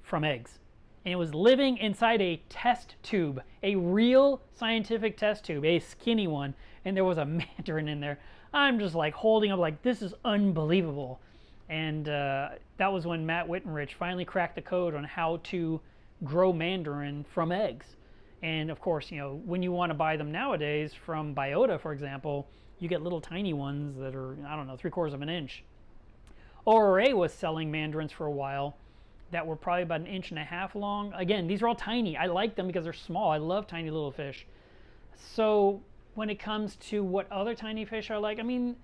S1: from eggs. And it was living inside a test tube, a real scientific test tube, a skinny one, and there was a mandarin in there. I'm just like holding up like, this is unbelievable. And that was when Matt Wittenrich finally cracked the code on how to grow mandarin from eggs. And of course, you know, when you want to buy them nowadays from Biota, for example, you get little tiny ones that are, I don't know, 3/4 of an inch. ORA was selling mandarins for a while that were probably about 1.5 inches long. Again, these are all tiny. I like them because they're small. I love tiny little fish. So when it comes to what other tiny fish I like, I mean,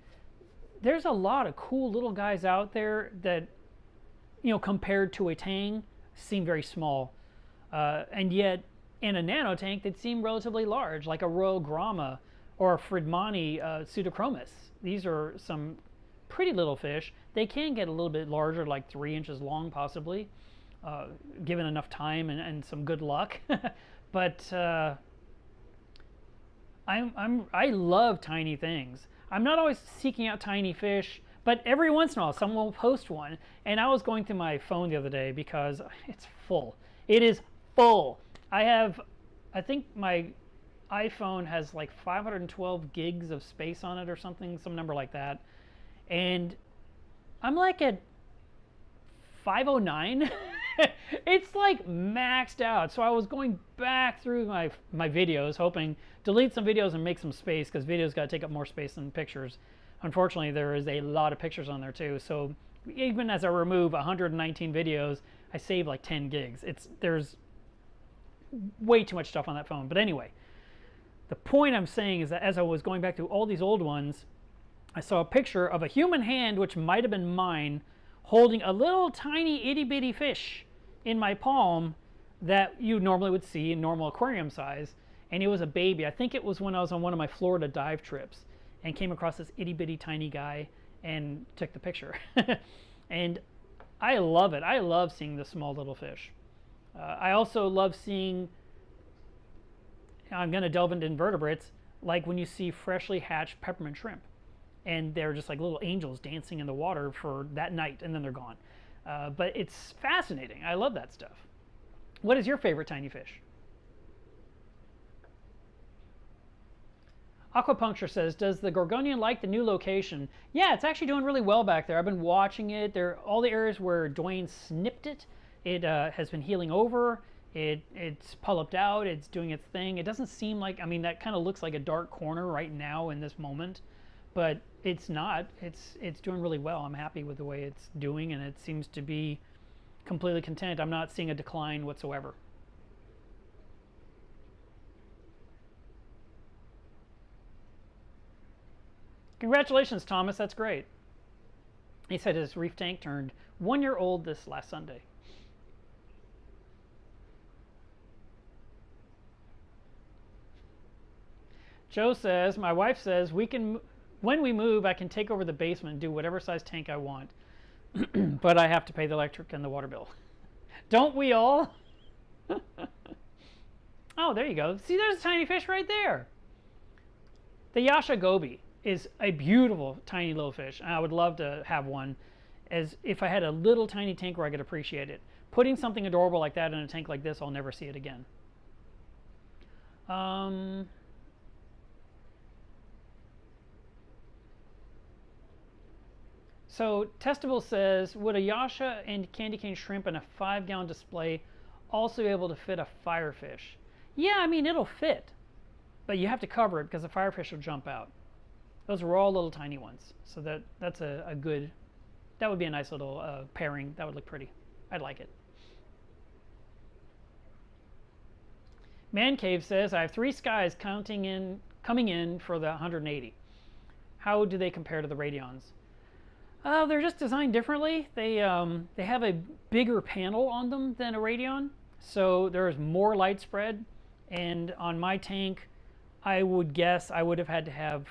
S1: there's a lot of cool little guys out there that, you know, compared to a tang, seem very small. And yet, in a nano tank, they'd seem relatively large, like a Royal Grama or a Fridmani pseudochromis. These are some pretty little fish. They can get a little bit larger, like 3 inches long, possibly, given enough time and some good luck. But I love tiny things. I'm not always seeking out tiny fish, but every once in a while someone will post one. And I was going through my phone the other day because it's full. It is full. I think my iPhone has like 512 gigs of space on it or something, some number like that. And I'm like at 509. It's like maxed out. So I was going back through my videos, hoping delete some videos and make some space, because videos got to take up more space than pictures. Unfortunately, there is a lot of pictures on there too. So even as I remove 119 videos, I save like 10 gigs. There's way too much stuff on that phone. But anyway, the point I'm saying is that as I was going back through all these old ones, I saw a picture of a human hand, which might have been mine, holding a little tiny itty bitty fish in my palm that you normally would see in normal aquarium size. And it was a baby. I think it was when I was on one of my Florida dive trips and came across this itty bitty tiny guy and took the picture. And I love it. I love seeing the small little fish. I also love seeing, I'm going to delve into invertebrates, like when you see freshly hatched peppermint shrimp. And they're just like little angels dancing in the water for that night, and then they're gone. But it's fascinating. I love that stuff. What is your favorite tiny fish? Aquapuncture says, does the Gorgonian like the new location? Yeah, it's actually doing really well back there. I've been watching it. All the areas where Dwayne snipped it, it has been healing over. It's polyped out. It's doing its thing. It doesn't seem like, I mean, that kind of looks like a dark corner right now in this moment. But it's not. It's doing really well. I'm happy with the way it's doing, and it seems to be completely content. I'm not seeing a decline whatsoever. Congratulations, Thomas. That's great. He said his reef tank turned 1 year old this last Sunday. Joe says, my wife says, when we move, I can take over the basement and do whatever size tank I want. But I have to pay the electric and the water bill. Don't we all? Oh, there you go. See, there's a tiny fish right there. The Yasha goby is a beautiful tiny little fish. I would love to have one, as if I had a little tiny tank where I could appreciate it. Putting something adorable like that in a tank like this, I'll never see it again. So Testable says, would a Yasha and candy cane shrimp in a 5-gallon display also be able to fit a firefish? Yeah, I mean, it'll fit, but you have to cover it because the firefish will jump out. Those are all little tiny ones. So that's a good, that would be a nice little pairing. That would look pretty. I'd like it. Man Cave says, I have 3 skies coming in for the 180. How do they compare to the Radions? They're just designed differently. They have a bigger panel on them than a Radion, so there's more light spread. And on my tank, I would guess I would have had to have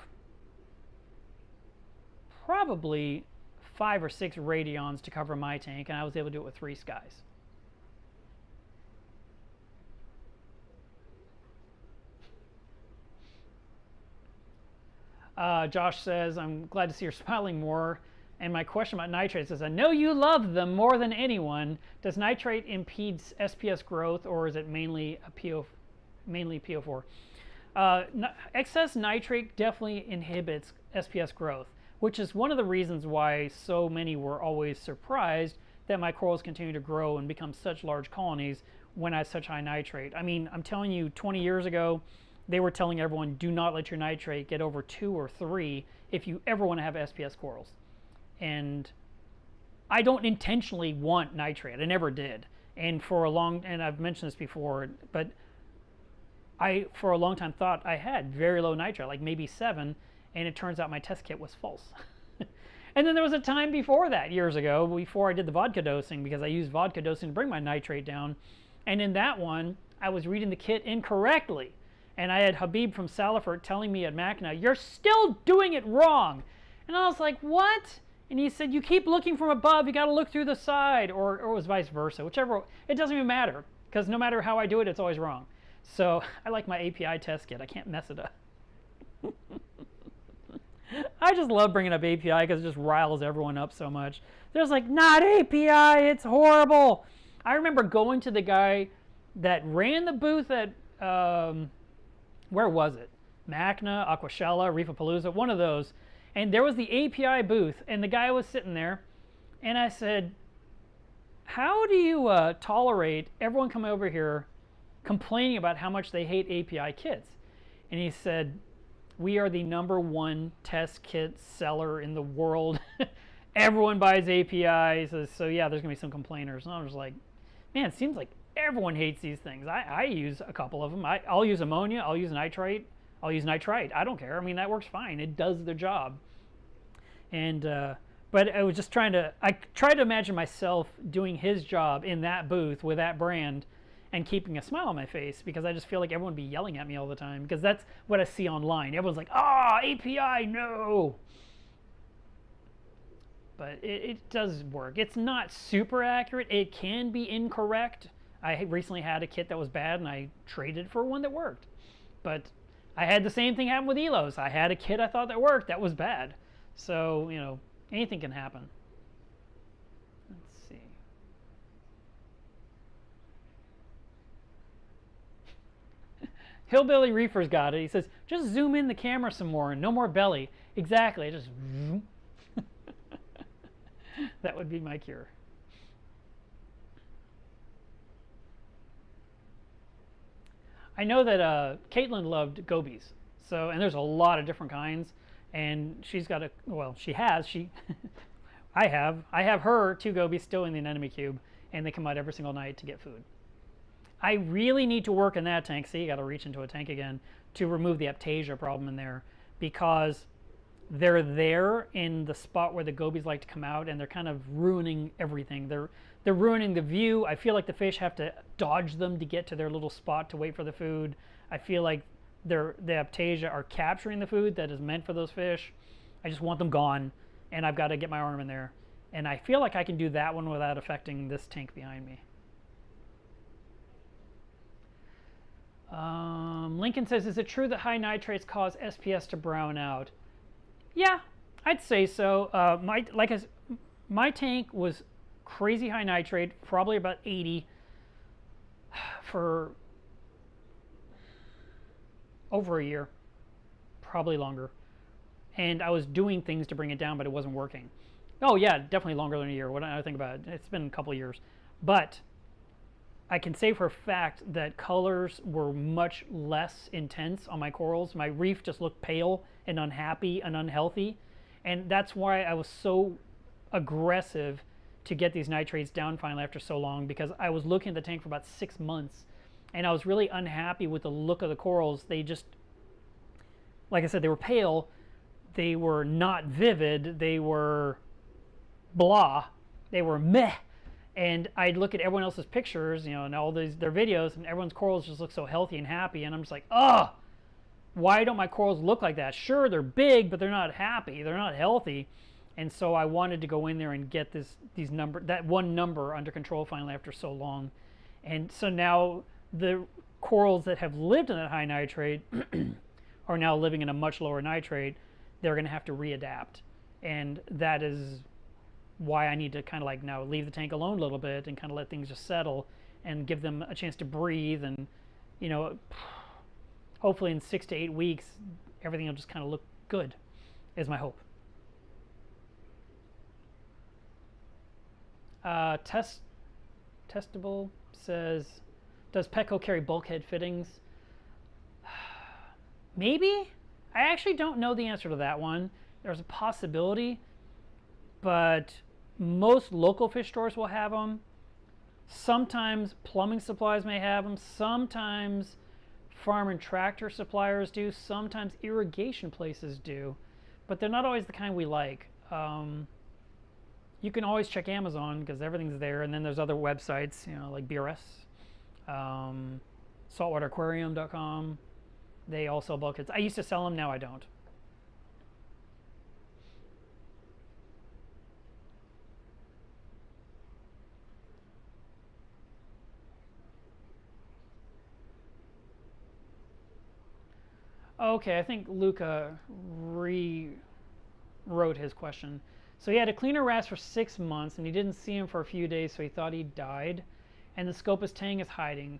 S1: probably 5 or 6 Radions to cover my tank, and I was able to do it with 3 skies. Josh says, I'm glad to see you're smiling more. And my question about nitrates is, I know you love them more than anyone. Does nitrate impede SPS growth, or is it mainly PO4? Excess nitrate definitely inhibits SPS growth, which is one of the reasons why so many were always surprised that my corals continue to grow and become such large colonies when I had such high nitrate. I mean, I'm telling you, 20 years ago, they were telling everyone, do not let your nitrate get over 2 or 3 if you ever want to have SPS corals. And I don't intentionally want nitrate. I never did. And and I've mentioned this before, but I, for a long time, thought I had very low nitrate, like maybe 7, and it turns out my test kit was false. And then there was a time before that, years ago, before I did the vodka dosing, because I used vodka dosing to bring my nitrate down. And in that one, I was reading the kit incorrectly. And I had Habib from Salifert telling me at Macna, you're still doing it wrong. And I was like, what? And he said, you keep looking from above, you got to look through the side, or it was vice versa, whichever. It doesn't even matter, because no matter how I do it, it's always wrong. So I like my API test kit. I can't mess it up. I just love bringing up API because it just riles everyone up so much. They're just like, not API, it's horrible. I remember going to the guy that ran the booth at, where was it? Macna, Aquashella, Reefapalooza, one of those. And there was the API booth, and the guy was sitting there, and I said, how do you tolerate everyone coming over here complaining about how much they hate API kits? And he said, we are the #1 test kit seller in the world. Everyone buys APIs, so yeah, there's going to be some complainers. And I was like, man, it seems like everyone hates these things. I use a couple of them. I'll use ammonia, I'll use nitrate. I'll use nitrite. I don't care. I mean, that works fine. It does the job. And but I was just I tried to imagine myself doing his job in that booth with that brand and keeping a smile on my face, because I just feel like everyone would be yelling at me all the time, because that's what I see online. Everyone's like, API, no. But it does work. It's not super accurate. It can be incorrect. I recently had a kit that was bad, and I traded for one that worked. But I had the same thing happen with Elos. I had a kit I thought that worked that was bad. So, you know, anything can happen. Let's see. Hillbilly Reefer's got it. He says, just zoom in the camera some more and no more belly. Exactly. Just that would be my cure. I know that Caitlin loved gobies, and there's a lot of different kinds, and she's got I have her 2 gobies still in the anemone cube, and they come out every single night to get food. I really need to work in that tank. See, you got to reach into a tank again to remove the aptasia problem in there, because they're there in the spot where the gobies like to come out, and they're kind of ruining everything. They're ruining the view. I feel like the fish have to dodge them to get to their little spot to wait for the food. I feel like the Aiptasia are capturing the food that is meant for those fish. I just want them gone, and I've got to get my arm in there. And I feel like I can do that one without affecting this tank behind me. Lincoln says, is it true that high nitrates cause SPS to brown out? Yeah, I'd say so. My tank was crazy high nitrate, probably about 80 for over a year, probably longer. And I was doing things to bring it down, but it wasn't working. Oh yeah, definitely longer than a year. What I think about it, it's been a couple of years. But I can say for a fact that colors were much less intense on my corals. My reef just looked pale and unhappy and unhealthy. And that's why I was so aggressive to get these nitrates down finally after so long, because I was looking at the tank for about 6 months and I was really unhappy with the look of the corals. They just, like I said, they were pale, they were not vivid, they were blah, they were meh. And I'd look at everyone else's pictures, you know, and all their videos, and everyone's corals just look so healthy and happy, and I'm just like, ugh, why don't my corals look like that? Sure, they're big, but they're not happy, they're not healthy. And so I wanted to go in there and get that one number under control finally after so long. And so now the corals that have lived in that high nitrate are now living in a much lower nitrate. They're going to have to readapt. And that is why I need to kind of like now leave the tank alone a little bit and kind of let things just settle and give them a chance to breathe. And, you know, hopefully in 6 to 8 weeks, everything will just kind of look good, is my hope. Testable says, does Petco carry bulkhead fittings? Maybe? I actually don't know the answer to that one. There's a possibility, but most local fish stores will have them. Sometimes plumbing supplies may have them. Sometimes farm and tractor suppliers do. Sometimes irrigation places do, but they're not always the kind we like. You can always check Amazon because everything's there, and then there's other websites, you know, like BRS, saltwateraquarium.com. They all sell bulkheads. I used to sell them, now I don't. Okay, I think Luca rewrote his question. So he had a cleaner wrasse for 6 months, and he didn't see him for a few days, so he thought he died. And the Scopus tang is hiding.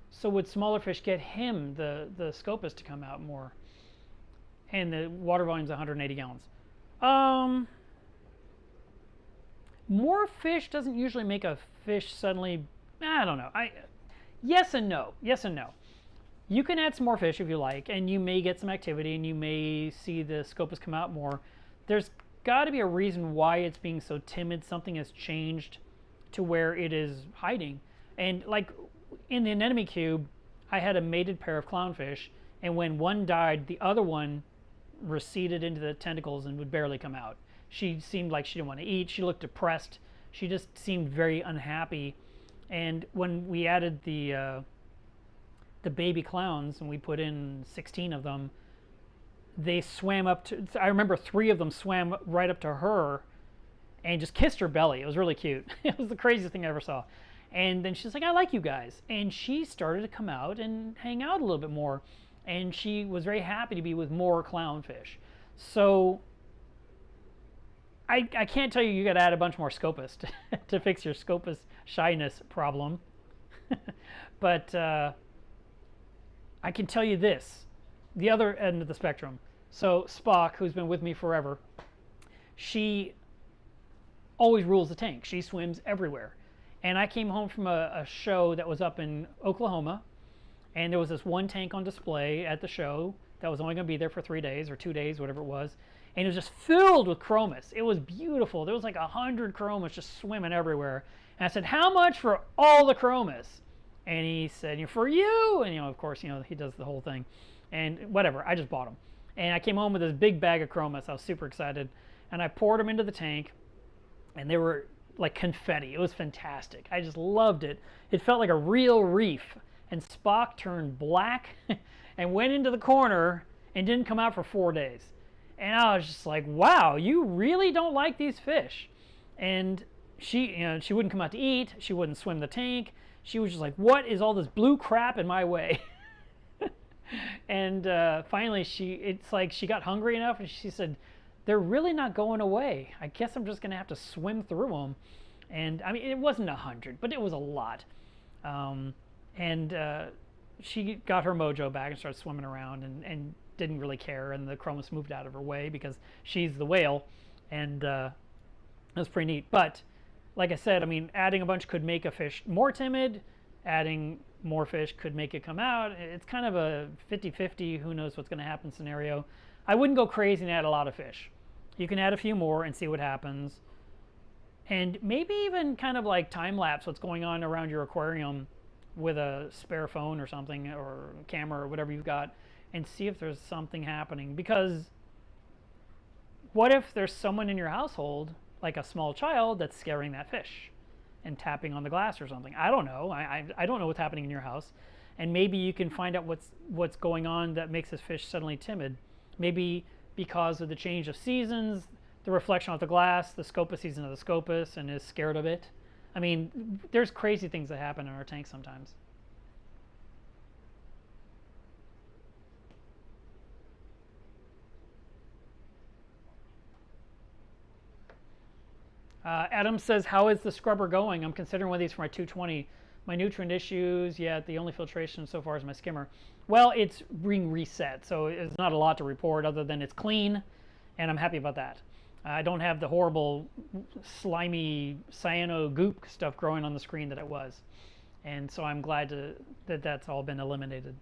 S1: So would smaller fish get him, the Scopus, to come out more? And the water volume is 180 gallons. More fish doesn't usually make a fish suddenly, I don't know. Yes and no. Yes and no. You can add some more fish if you like, and you may get some activity, and you may see the Scopus come out more. There's got to be a reason why it's being so timid. Something has changed to where it is hiding. And like in the anemone cube, I had a mated pair of clownfish, and when one died, the other one receded into the tentacles and would barely come out. She seemed like she didn't want to eat. She looked depressed. She just seemed very unhappy. And when we added the baby clowns, and we put in 16 of them, they swam up to, I remember 3 of them swam right up to her and just kissed her belly. It was really cute. It was the craziest thing I ever saw. And then she's like, I like you guys. And she started to come out and hang out a little bit more. And she was very happy to be with more clownfish. So I can't tell you you got to add a bunch more Scopus to fix your Scopus shyness problem. But I can tell you this, the other end of the spectrum. So Spock, who's been with me forever, she always rules the tank. She swims everywhere. And I came home from a show that was up in Oklahoma, and there was this one tank on display at the show that was only going to be there for 3 days or 2 days, whatever it was. And it was just filled with chromis. It was beautiful. There was like 100 chromis just swimming everywhere. And I said, how much for all the chromis? And he said, for you. And, of course, he does the whole thing. And whatever, I just bought them. And I came home with this big bag of chromas. I was super excited. And I poured them into the tank, and they were like confetti. It was fantastic. I just loved it. It felt like a real reef. And Spock turned black and went into the corner and didn't come out for 4 days. And I was just like, wow, you really don't like these fish. And she, she wouldn't come out to eat. She wouldn't swim the tank. She was just like, what is all this blue crap in my way? And finally, it's like she got hungry enough, and she said, they're really not going away. I guess I'm just going to have to swim through them. And I mean, it wasn't 100, but it was a lot. And she got her mojo back and started swimming around and didn't really care. And the chromis moved out of her way because she's the whale. And it was pretty neat. But like I said, I mean, adding a bunch could make a fish more timid. Adding more fish could make it come out. It's kind of a 50-50, who knows what's going to happen scenario. I wouldn't go crazy and add a lot of fish. You can add a few more and see what happens. And maybe even kind of like time-lapse what's going on around your aquarium with a spare phone or something, or camera or whatever you've got, and see if there's something happening. Because what if there's someone in your household, like a small child, that's scaring that fish and tapping on the glass or something? I don't know. I don't know what's happening in your house. And maybe you can find out what's going on that makes this fish suddenly timid. Maybe because of the change of seasons, the reflection off the glass, the Scopas season of the Scopas, and is scared of it. I mean, there's crazy things that happen in our tank sometimes. Adam says, how is the scrubber going? I'm considering one of these for my 220. My nutrient issues, yet the only filtration so far is my skimmer. Well, it's being reset, so it's not a lot to report other than it's clean, and I'm happy about that. I don't have the horrible, slimy cyano goop stuff growing on the screen that it was. And so I'm glad that that's all been eliminated.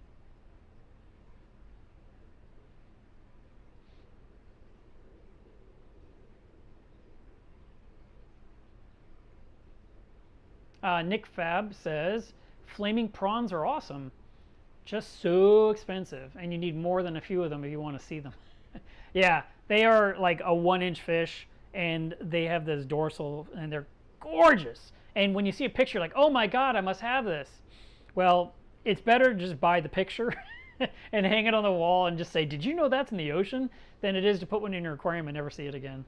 S1: Nick Fab says, flaming prawns are awesome. Just so expensive, and you need more than a few of them if you want to see them. Yeah, they are like a 1-inch fish, and they have this dorsal, and they're gorgeous. And when you see a picture, like, oh my God, I must have this. Well, it's better to just buy the picture and hang it on the wall and just say, did you know that's in the ocean? Than it is to put one in your aquarium and never see it again.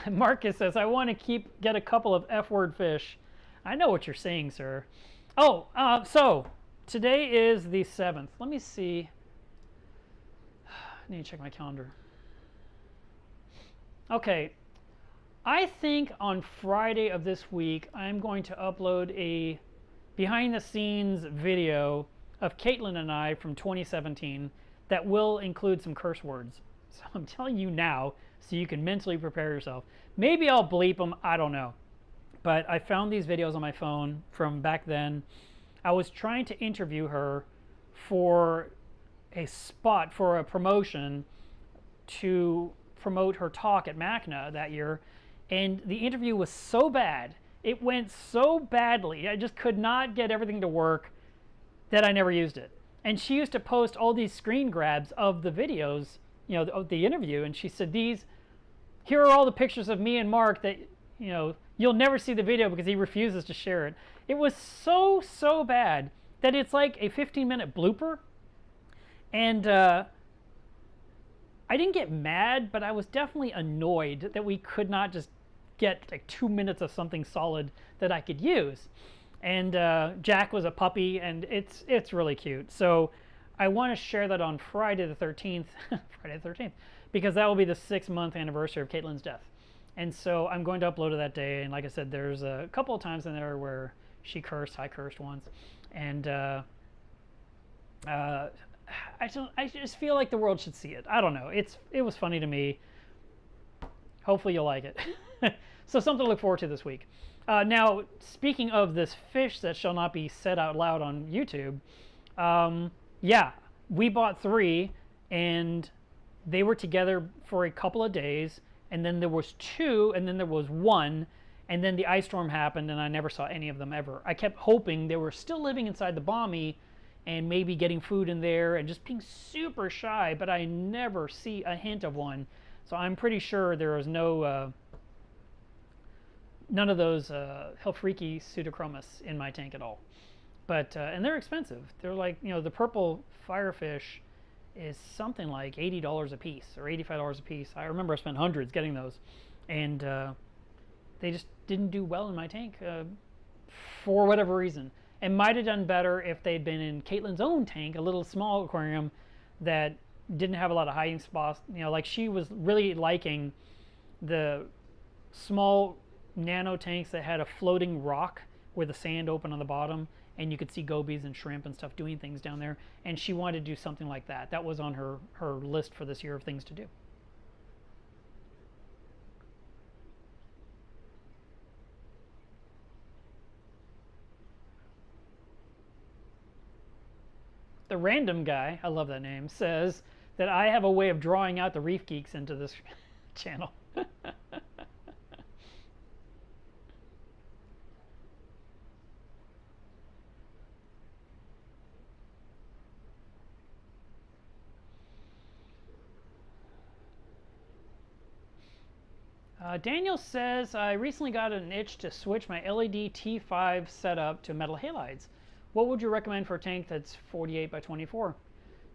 S1: Marcus says, I want to get a couple of F-word fish. I know what you're saying, sir. Oh, so today is the 7th. Let me see. I need to check my calendar. Okay. I think on Friday of this week, I'm going to upload a behind-the-scenes video of Caitlin and I from 2017 that will include some curse words. So I'm telling you now, so you can mentally prepare yourself. Maybe I'll bleep them, I don't know. But I found these videos on my phone from back then. I was trying to interview her for a spot, for a promotion to promote her talk at MACNA that year. And the interview was so bad, it went so badly, I just could not get everything to work, that I never used it. And she used to post all these screen grabs of the videos, of the interview, and she said, here are all the pictures of me and Mark that, you'll never see the video because he refuses to share it. It was so bad that it's like a 15-minute blooper. And I didn't get mad, but I was definitely annoyed that we could not just get like 2 minutes of something solid that I could use. And Jack was a puppy, and it's really cute. So I want to share that on Friday the 13th, Friday the 13th, because that will be the 6-month anniversary of Caitlin's death. And so I'm going to upload it that day. And like I said, there's a couple of times in there where she cursed, I cursed once. And I just feel like the world should see it. I don't know. It was funny to me. Hopefully you'll like it. So something to look forward to this week. Now, speaking of this fish that shall not be said out loud on YouTube, yeah, we bought 3, and they were together for a couple of days, and then there was 2, and then there was 1, And then the ice storm happened, and I never saw any of them ever. I kept hoping they were still living inside the bommy and maybe getting food in there and just being super shy, but I never see a hint of one. So I'm pretty sure there is none of those Helfriki pseudochromis in my tank at all. But and they're expensive. They're like, you know, the purple firefish is something like $80 a piece or $85 a piece. I remember I spent hundreds getting those, and they just didn't do well in my tank for whatever reason. And might have done better if they'd been in Caitlin's own tank, a little small aquarium that didn't have a lot of hiding spots. You know, like she was really liking the small nano tanks that had a floating rock with the sand open on the bottom, and you could see gobies and shrimp and stuff doing things down there. And she wanted to do something like that. That was on her list for this year of things to do. The random guy, I love that name, says that I have a way of drawing out the reef geeks into this channel. Daniel says, I recently got an itch to switch my LED T5 setup to metal halides. What would you recommend for a tank that's 48 by 24?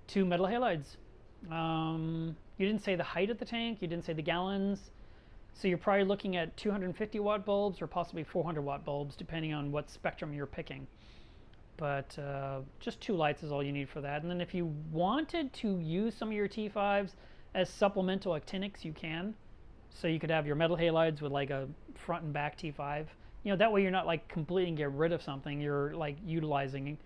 S1: 2 metal halides. You didn't say the height of the tank, you didn't say the gallons, so you're probably looking at 250 watt bulbs or possibly 400 watt bulbs, depending on what spectrum you're picking. But just 2 lights is all you need for that. And then if you wanted to use some of your T5s as supplemental actinics, you can. So you could have your metal halides with like a front and back T5. You know, that way you're not like completely getting rid of something. You're like utilizing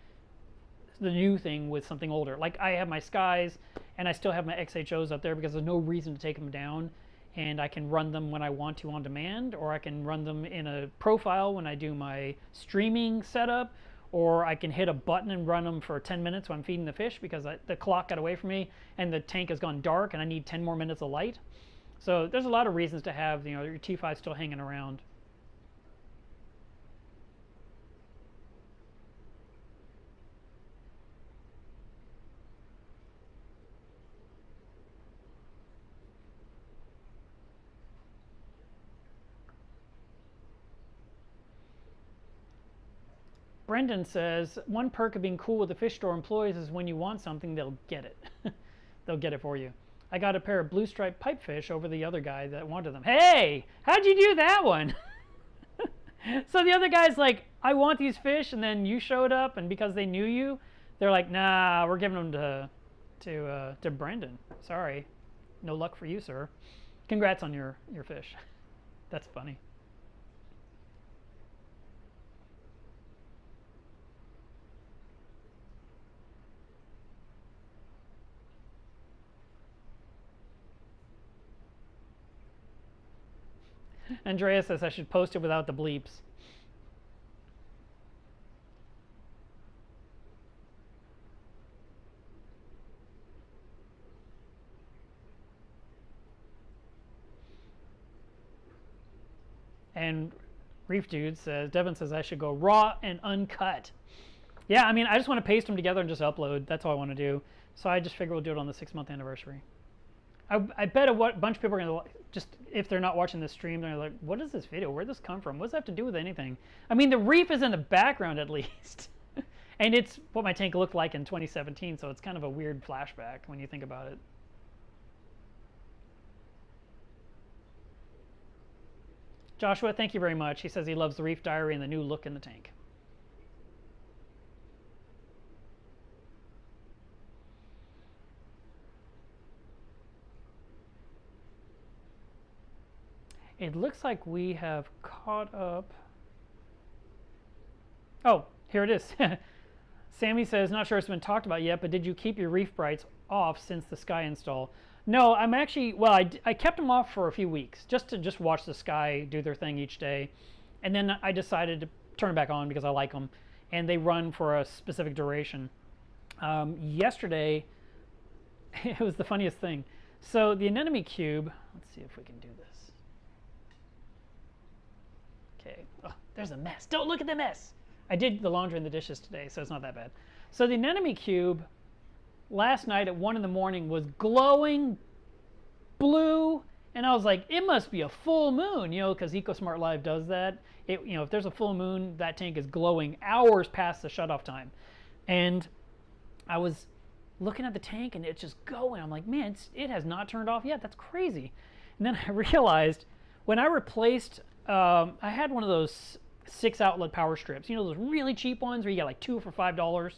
S1: the new thing with something older. Like I have my Skies and I still have my XHOs up there because there's no reason to take them down. And I can run them when I want to on demand, or I can run them in a profile when I do my streaming setup, or I can hit a button and run them for 10 minutes when I'm feeding the fish because the clock got away from me and the tank has gone dark and I need 10 more minutes of light. So there's a lot of reasons to have, you know, your T5 still hanging around. Brendan says, one perk of being cool with the fish store employees is when you want something, they'll get it. They'll get it for you. I got a pair of blue striped pipefish over the other guy that wanted them. Hey, how'd you do that one? So the other guy's like, I want these fish, and then you showed up, and because they knew you, they're like, nah, we're giving them to Brendan. Sorry, no luck for you, sir. Congrats on your fish. That's funny. Andrea says I should post it without the bleeps. And Reef Dude says, Devin says I should go raw and uncut. Yeah, I mean, I just want to paste them together and just upload. That's all I want to do. So I just figure we'll do it on the 6-month anniversary. I bet a bunch of people are going to just, if they're not watching this stream, they're like, what is this video? Where'd this come from? What does that have to do with anything? I mean, the reef is in the background at least. And it's what my tank looked like in 2017, so it's kind of a weird flashback when you think about it. Joshua, thank you very much. He says he loves the Reef Diary and the new look in the tank. It looks like we have caught up. Oh, here it is. Sammy says, not sure it's been talked about yet, but did you keep your reef brights off since the Sky install? No, I'm actually, well, I kept them off for a few weeks just to watch the Sky do their thing each day. And then I decided to turn it back on because I like them. And they run for a specific duration. Yesterday, it was the funniest thing. So the Anemone cube, let's see if we can do this. Okay. Oh, there's a mess. Don't look at the mess. I did the laundry and the dishes today, so it's not that bad. So the anemone cube last night at 1 in the morning was glowing blue, and I was like, it must be a full moon, you know, because EcoSmart Live does that. You know, if there's a full moon, that tank is glowing hours past the shutoff time. And I was looking at the tank and it's just going. I'm like, man, it has not turned off yet. That's crazy. And then I realized when I replaced, I had one of those 6-outlet power strips, you know, those really cheap ones where you get like 2 for $5.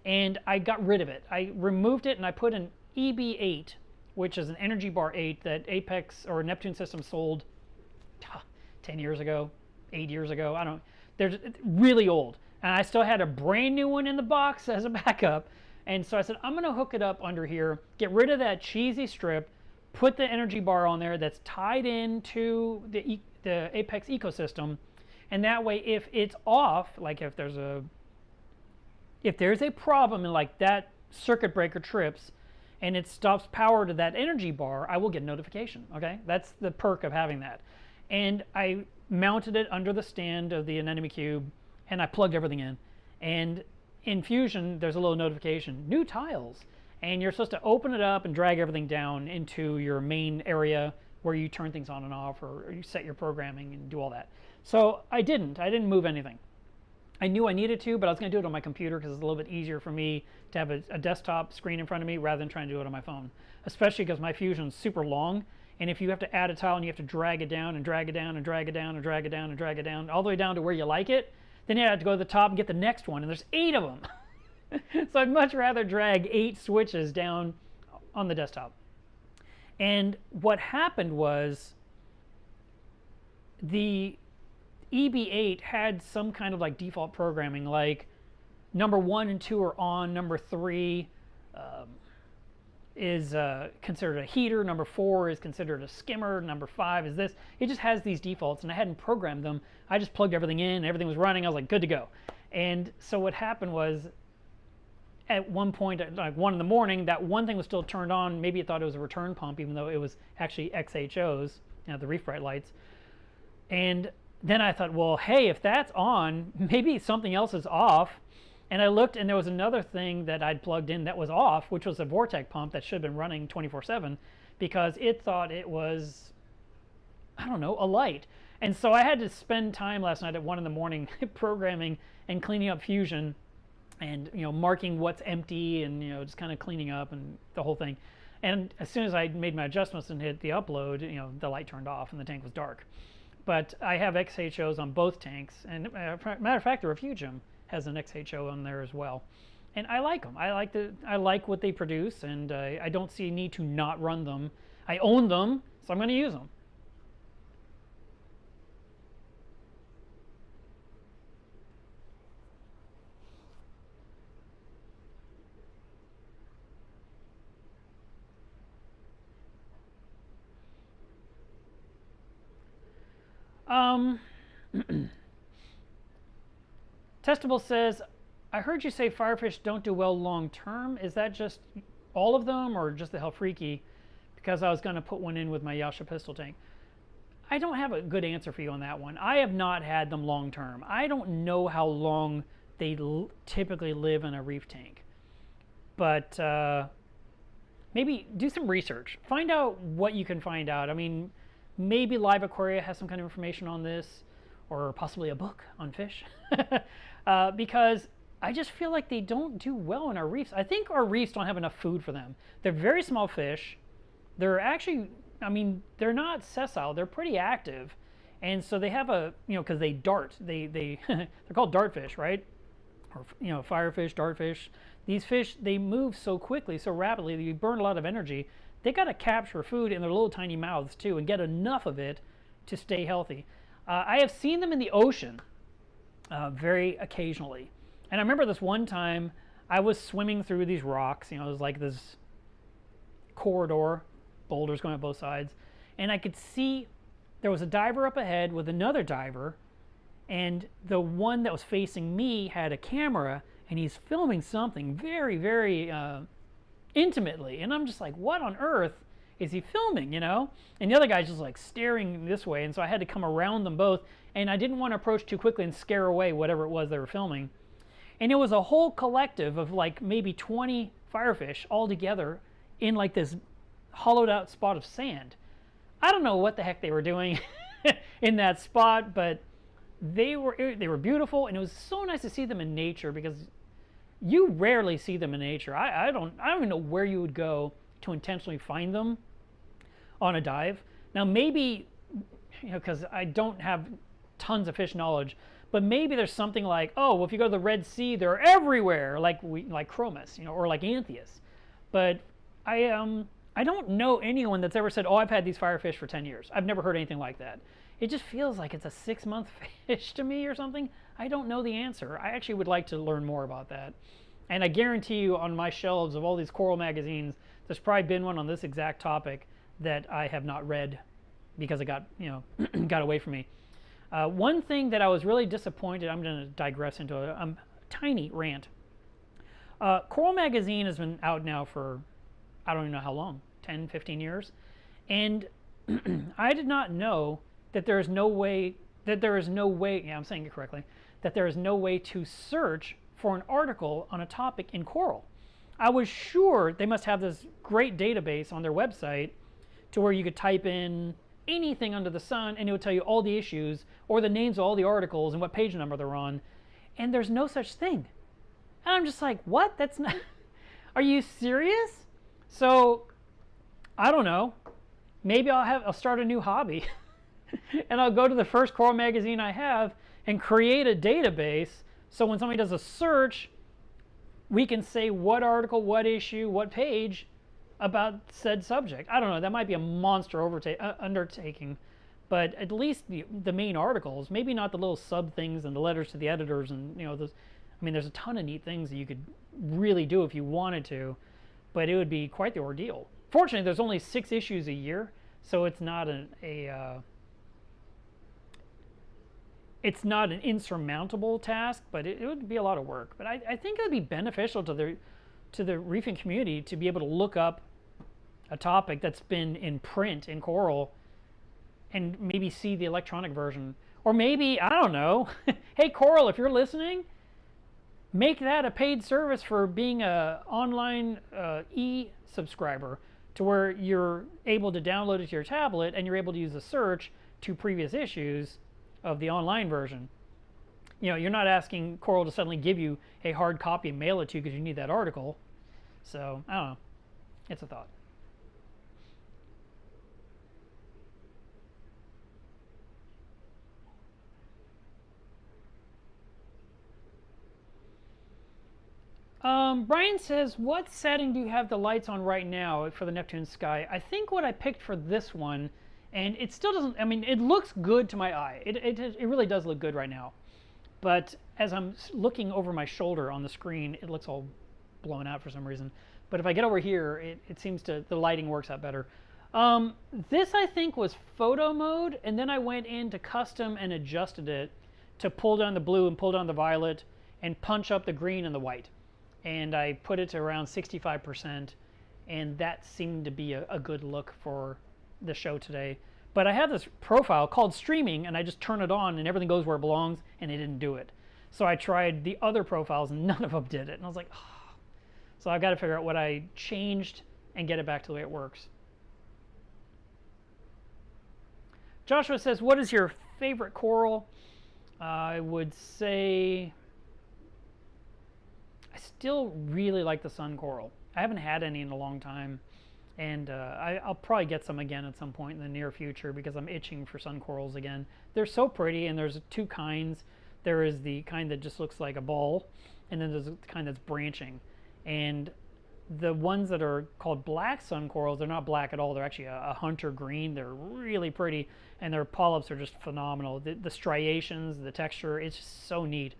S1: And I got rid of it. I removed it and I put an EB8, which is an Energy Bar 8 that Apex or Neptune Systems sold 10 years ago, 8 years ago. I don't. They're really old. And I still had a brand new one in the box as a backup. And so I said, I'm going to hook it up under here, get rid of that cheesy strip, put the energy bar on there that's tied into the Apex ecosystem. And that way, if it's off, like if there's a problem and like that circuit breaker trips and it stops power to that energy bar, I will get a notification. Okay, that's the perk of having that. And I mounted it under the stand of the anemone cube, and I plugged everything in. And in Fusion, there's a little notification, new tiles, and you're supposed to open it up and drag everything down into your main area where you turn things on and off, or you set your programming and do all that. So I didn't move anything. I knew I needed to, but I was going to do it on my computer because it's a little bit easier for me to have a desktop screen in front of me rather than trying to do it on my phone, especially because my Fusion's super long. And if you have to add a tile and you have to drag it down and drag it down and drag it down and drag it down and drag it down all the way down to where you like it, then you have to go to the top and get the next one, and there's 8 of them. So I'd much rather drag 8 switches down on the desktop. And what happened was the EB8 had some kind of like default programming, like number 1 and 2 are on, number 3 is considered a heater, number 4 is considered a skimmer, number 5 is this. It just has these defaults, and I hadn't programmed them. I just plugged everything in, everything was running, I was like, good to go. And so what happened was, at one point at like 1 in the morning, that one thing was still turned on. Maybe it thought it was a return pump, even though it was actually XHOs, you know, the Reef bright lights. And then I thought, well, hey, if that's on, maybe something else is off. And I looked, and there was another thing that I'd plugged in that was off, which was a Vortec pump that should have been running 24/7, because it thought it was, I don't know, a light. And so I had to spend time last night at 1 in the morning programming and cleaning up Fusion, and marking what's empty, and just kind of cleaning up and the whole thing. And as soon as I made my adjustments and hit the upload, the light turned off and the tank was dark. But I have XHOs on both tanks, and matter of fact, the Refugium has an XHO on there as well, and I like them. I like what they produce, and I don't see a need to not run them. I own them, so I'm going to use them. Testable says, I heard you say firefish don't do well long term. Is that just all of them, or just the Helfriki? Because I was going to put one in with my Yasha pistol tank. I don't have a good answer for you on that one. I have not had them long term. I don't know how long they typically live in a reef tank. But maybe do some research. Find out what you can find out. I mean, maybe Live Aquaria has some kind of information on this, or possibly a book on fish. Because I just feel like they don't do well in our reefs. I think our reefs don't have enough food for them. They're very small fish. They're actually, I mean, they're not sessile. They're pretty active. And so they have a, because they dart. They're called dartfish, right? Or, firefish, dartfish. These fish, they move so quickly, so rapidly, they burn a lot of energy. They got to capture food in their little tiny mouths too, and get enough of it to stay healthy. I have seen them in the ocean very occasionally. And I remember this one time I was swimming through these rocks. It was like this corridor, boulders going up both sides. And I could see there was a diver up ahead with another diver. And the one that was facing me had a camera, and he's filming something very, very intimately. And I'm just like, what on earth is he filming, you know? And the other guy's just like staring this way, and so I had to come around them both, and I didn't want to approach too quickly and scare away whatever it was they were filming. And it was a whole collective of like maybe 20 firefish all together in like this hollowed out spot of sand. I don't know what the heck they were doing in that spot, but they were beautiful, and it was so nice to see them in nature, because you rarely see them in nature. I don't even know where you would go to intentionally find them on a dive. Now maybe, you know, because I don't have tons of fish knowledge, but maybe there's something like, oh, well, if you go to the Red Sea, they're everywhere, like chromis, you know, or like anthias. But I don't know anyone that's ever said, oh, I've had these firefish for 10 years. I've never heard anything like that. It just feels like it's a 6-month fish to me or something. I don't know the answer. I actually would like to learn more about that. And I guarantee you, on my shelves of all these coral magazines, there's probably been one on this exact topic that I have not read because it got, you know, got away from me. One thing that I was really disappointed, I'm going to digress into a tiny rant. Coral magazine has been out now for, I don't even know how long, 10, 15 years. And I did not know that there is no way, yeah, I'm saying it correctly, that there is no way to search for an article on a topic in coral. I was sure they must have this great database on their website to where you could type in anything under the sun and it would tell you all the issues or the names of all the articles and what page number they're on. And there's no such thing. And I'm just like, what? That's not, are you serious? So, I don't know. Maybe I'll start a new hobby and I'll go to the first coral magazine I have and create a database so when somebody does a search, we can say what article, what issue, what page about said subject. I don't know, that might be a monster undertaking, but at least the main articles, maybe not the little sub things and the letters to the editors and, you know, those. I mean, there's a ton of neat things that you could really do if you wanted to, but it would be quite the ordeal. Fortunately, there's only 6 issues a year, so it's not it's not an insurmountable task, but it would be a lot of work. But I think it would be beneficial to the reefing community to be able to look up a topic that's been in print in coral and maybe see the electronic version. Or maybe, I don't know, hey Coral, if you're listening, make that a paid service for being an online e-subscriber to where you're able to download it to your tablet and you're able to use a search to previous issues of the online version. You know, you're not asking Coral to suddenly give you a hard copy and mail it to you because you need that article. So, I don't know. It's a thought. Brian says, what setting do you have the lights on right now for the Neptune sky? I think what I picked for this one, and it still doesn't, I mean, it looks good to my eye. It really does look good right now. But as I'm looking over my shoulder on the screen, it looks all blown out for some reason. But if I get over here, it seems to, the lighting works out better. This I think was photo mode, and then I went into custom and adjusted it to pull down the blue and pull down the violet and punch up the green and the white. And I put it to around 65%, and that seemed to be a good look for the show today. But I have this profile called streaming, and I just turn it on and everything goes where it belongs, and it didn't do it. So I tried the other profiles and none of them did it. And I was like, oh. So I've got to figure out what I changed and get it back to the way it works. Joshua says, what is your favorite coral? I would say I still really like the sun coral. I haven't had any in a long time. And I'll probably get some again at some point in the near future because I'm itching for sun corals again. They're so pretty, and there's 2 kinds. There is the kind that just looks like a ball, and then there's the kind that's branching. And the ones that are called black sun corals, they're not black at all. They're actually a hunter green. They're really pretty, and their polyps are just phenomenal. The striations, the texture, it's just so neat.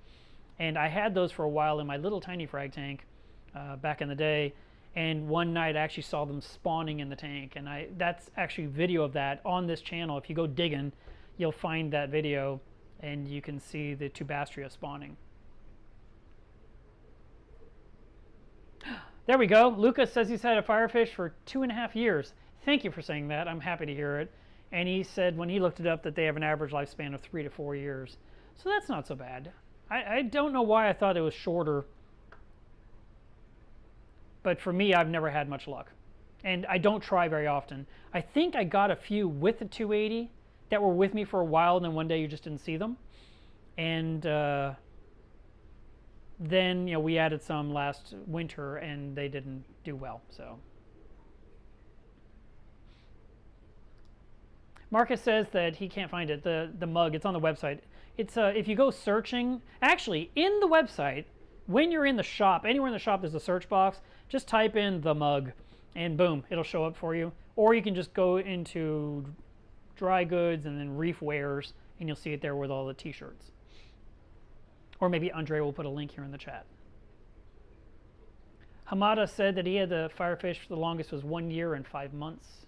S1: And I had those for a while in my little tiny frag tank back in the day. And one night I actually saw them spawning in the tank, and that's actually video of that on this channel. If you go digging, you'll find that video, and you can see the Tubastria spawning. There we go. Lucas says he's had a firefish for 2.5 years. Thank you for saying that. I'm happy to hear it. And he said when he looked it up that they have an average lifespan of 3 to 4 years. So that's not so bad. I don't know why I thought it was shorter. But for me, I've never had much luck. And I don't try very often. I think I got a few with the 280 that were with me for a while, and then one day you just didn't see them. And then we added some last winter, and they didn't do well. So Marcus says that he can't find it. The mug, it's on the website. It's if you go searching, actually in the website, when you're in the shop, anywhere in the shop, there's a search box. Just type in the mug, and boom, it'll show up for you. Or you can just go into dry goods and then Reef wares, and you'll see it there with all the t-shirts. Or maybe Andre will put a link here in the chat. Hamada said that he had the firefish for the longest was 1 year and 5 months.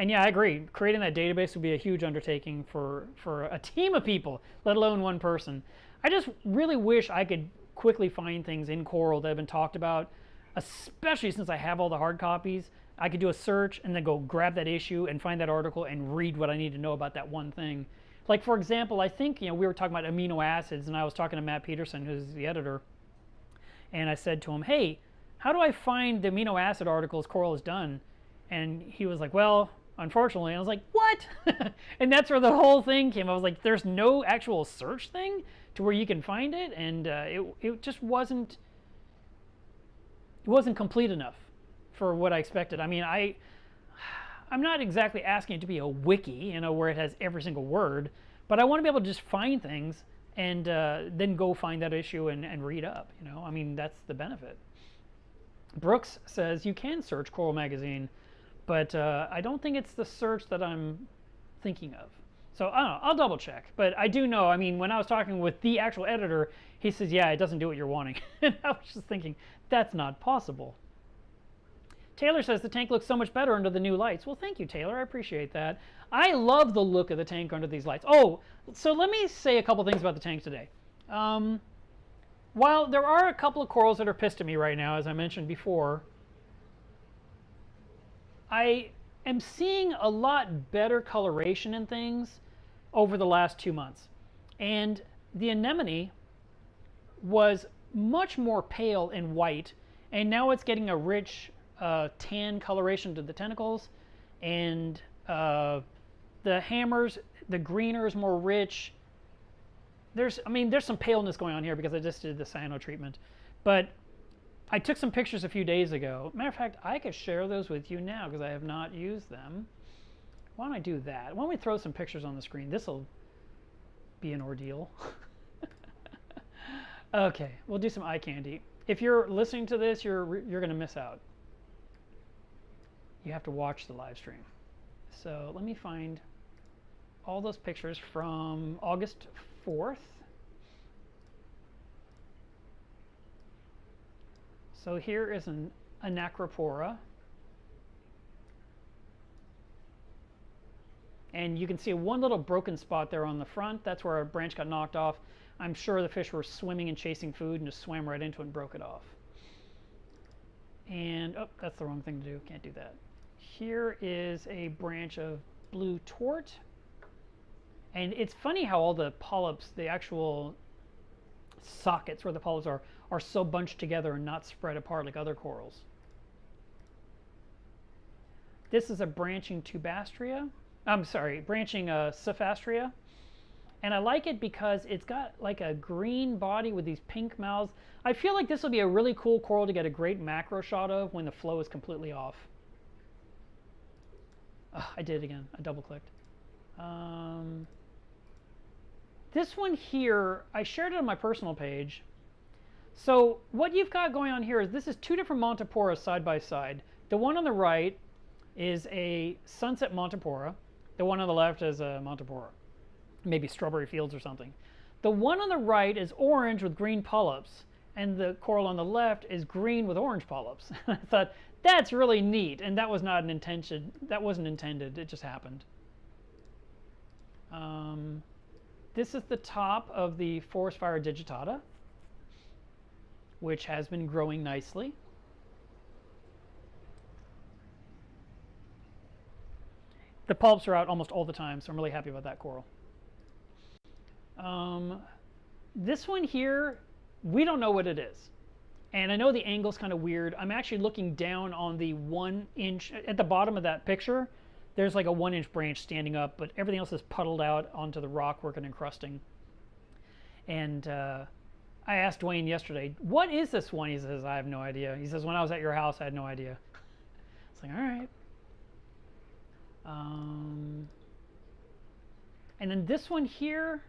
S1: And yeah, I agree. Creating that database would be a huge undertaking for a team of people, let alone one person. I just really wish I could quickly find things in Coral that have been talked about, especially since I have all the hard copies. I could do a search and then go grab that issue and find that article and read what I need to know about that one thing. Like, for example, I think we were talking about amino acids, and I was talking to Matt Peterson, who's the editor, and I said to him, hey, how do I find the amino acid articles Coral has done? And he was like, well, unfortunately. I was like, what? And that's where the whole thing came. I was like, there's no actual search thing to where you can find it, and it just wasn't complete enough for what I expected. I mean, I'm not exactly asking it to be a wiki, where it has every single word, but I want to be able to just find things and then go find that issue and read up. I mean, that's the benefit. Brooks says you can search Coral Magazine, but I don't think it's the search that I'm thinking of. So I don't know, I'll double check. But I do know, I mean, when I was talking with the actual editor, he says, yeah, it doesn't do what you're wanting. And I was just thinking, that's not possible. Taylor says the tank looks so much better under the new lights. Well, thank you, Taylor. I appreciate that. I love the look of the tank under these lights. Oh, so let me say a couple things about the tank today. While there are a couple of corals that are pissed at me right now, as I mentioned before, I am seeing a lot better coloration in things over the last 2 months. And the anemone was much more pale and white, and now it's getting a rich tan coloration to the tentacles, and the hammers, the greener is more rich. There's some paleness going on here because I just did the cyano treatment, but I took some pictures a few days ago. Matter of fact, I could share those with you now because I have not used them. Why don't I do that? Why don't we throw some pictures on the screen? This will be an ordeal. Okay, we'll do some eye candy. If you're listening to this, you're going to miss out. You have to watch the live stream. So let me find all those pictures from August 4th. So here is an Anacropora. And you can see one little broken spot there on the front. That's where a branch got knocked off. I'm sure the fish were swimming and chasing food and just swam right into it and broke it off. And, oh, that's the wrong thing to do. Can't do that. Here is a branch of blue tort. And it's funny how all the polyps, the actual sockets where the polyps are so bunched together and not spread apart like other corals. This is a branching Tubastria. I'm sorry, branching Sophastria. And I like it because it's got like a green body with these pink mouths. I feel like this will be a really cool coral to get a great macro shot of when the flow is completely off. Oh, I did it again. I double clicked. This one here, I shared it on my personal page. So what you've got going on here is this is two different Montiporas side by side. The one on the right is a Sunset Montipora. The one on the left is a Montipora, maybe Strawberry Fields or something. The one on the right is orange with green polyps, and the coral on the left is green with orange polyps. I thought, that's really neat, and that was not an intention. That wasn't intended. It just happened. This is the top of the Forest Fire digitata. which has been growing nicely. The polyps are out almost all the time, so I'm really happy about that coral. This one here, we don't know what it is. And I know the angle's kind of weird. I'm actually looking down on the 1 inch, at the bottom of that picture, there's like a 1 inch branch standing up, but everything else is puddled out onto the rock work and encrusting. And I asked Dwayne yesterday, what is this one? He says, I have no idea. He says, when I was at your house, I had no idea. It's like, all right. And then this one here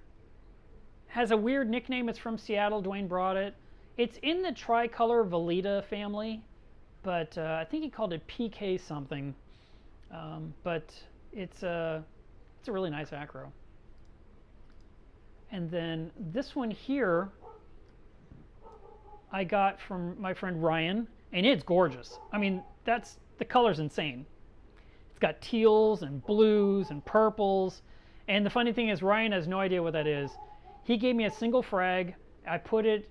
S1: has a weird nickname. It's from Seattle. Dwayne brought it. It's in the tricolor Veleta family, but I think he called it PK something. But it's a really nice acro. And then this one here I got from my friend Ryan, and it's gorgeous. I mean, the color's insane. It's got teals and blues and purples. And the funny thing is, Ryan has no idea what that is. He gave me a single frag. I put it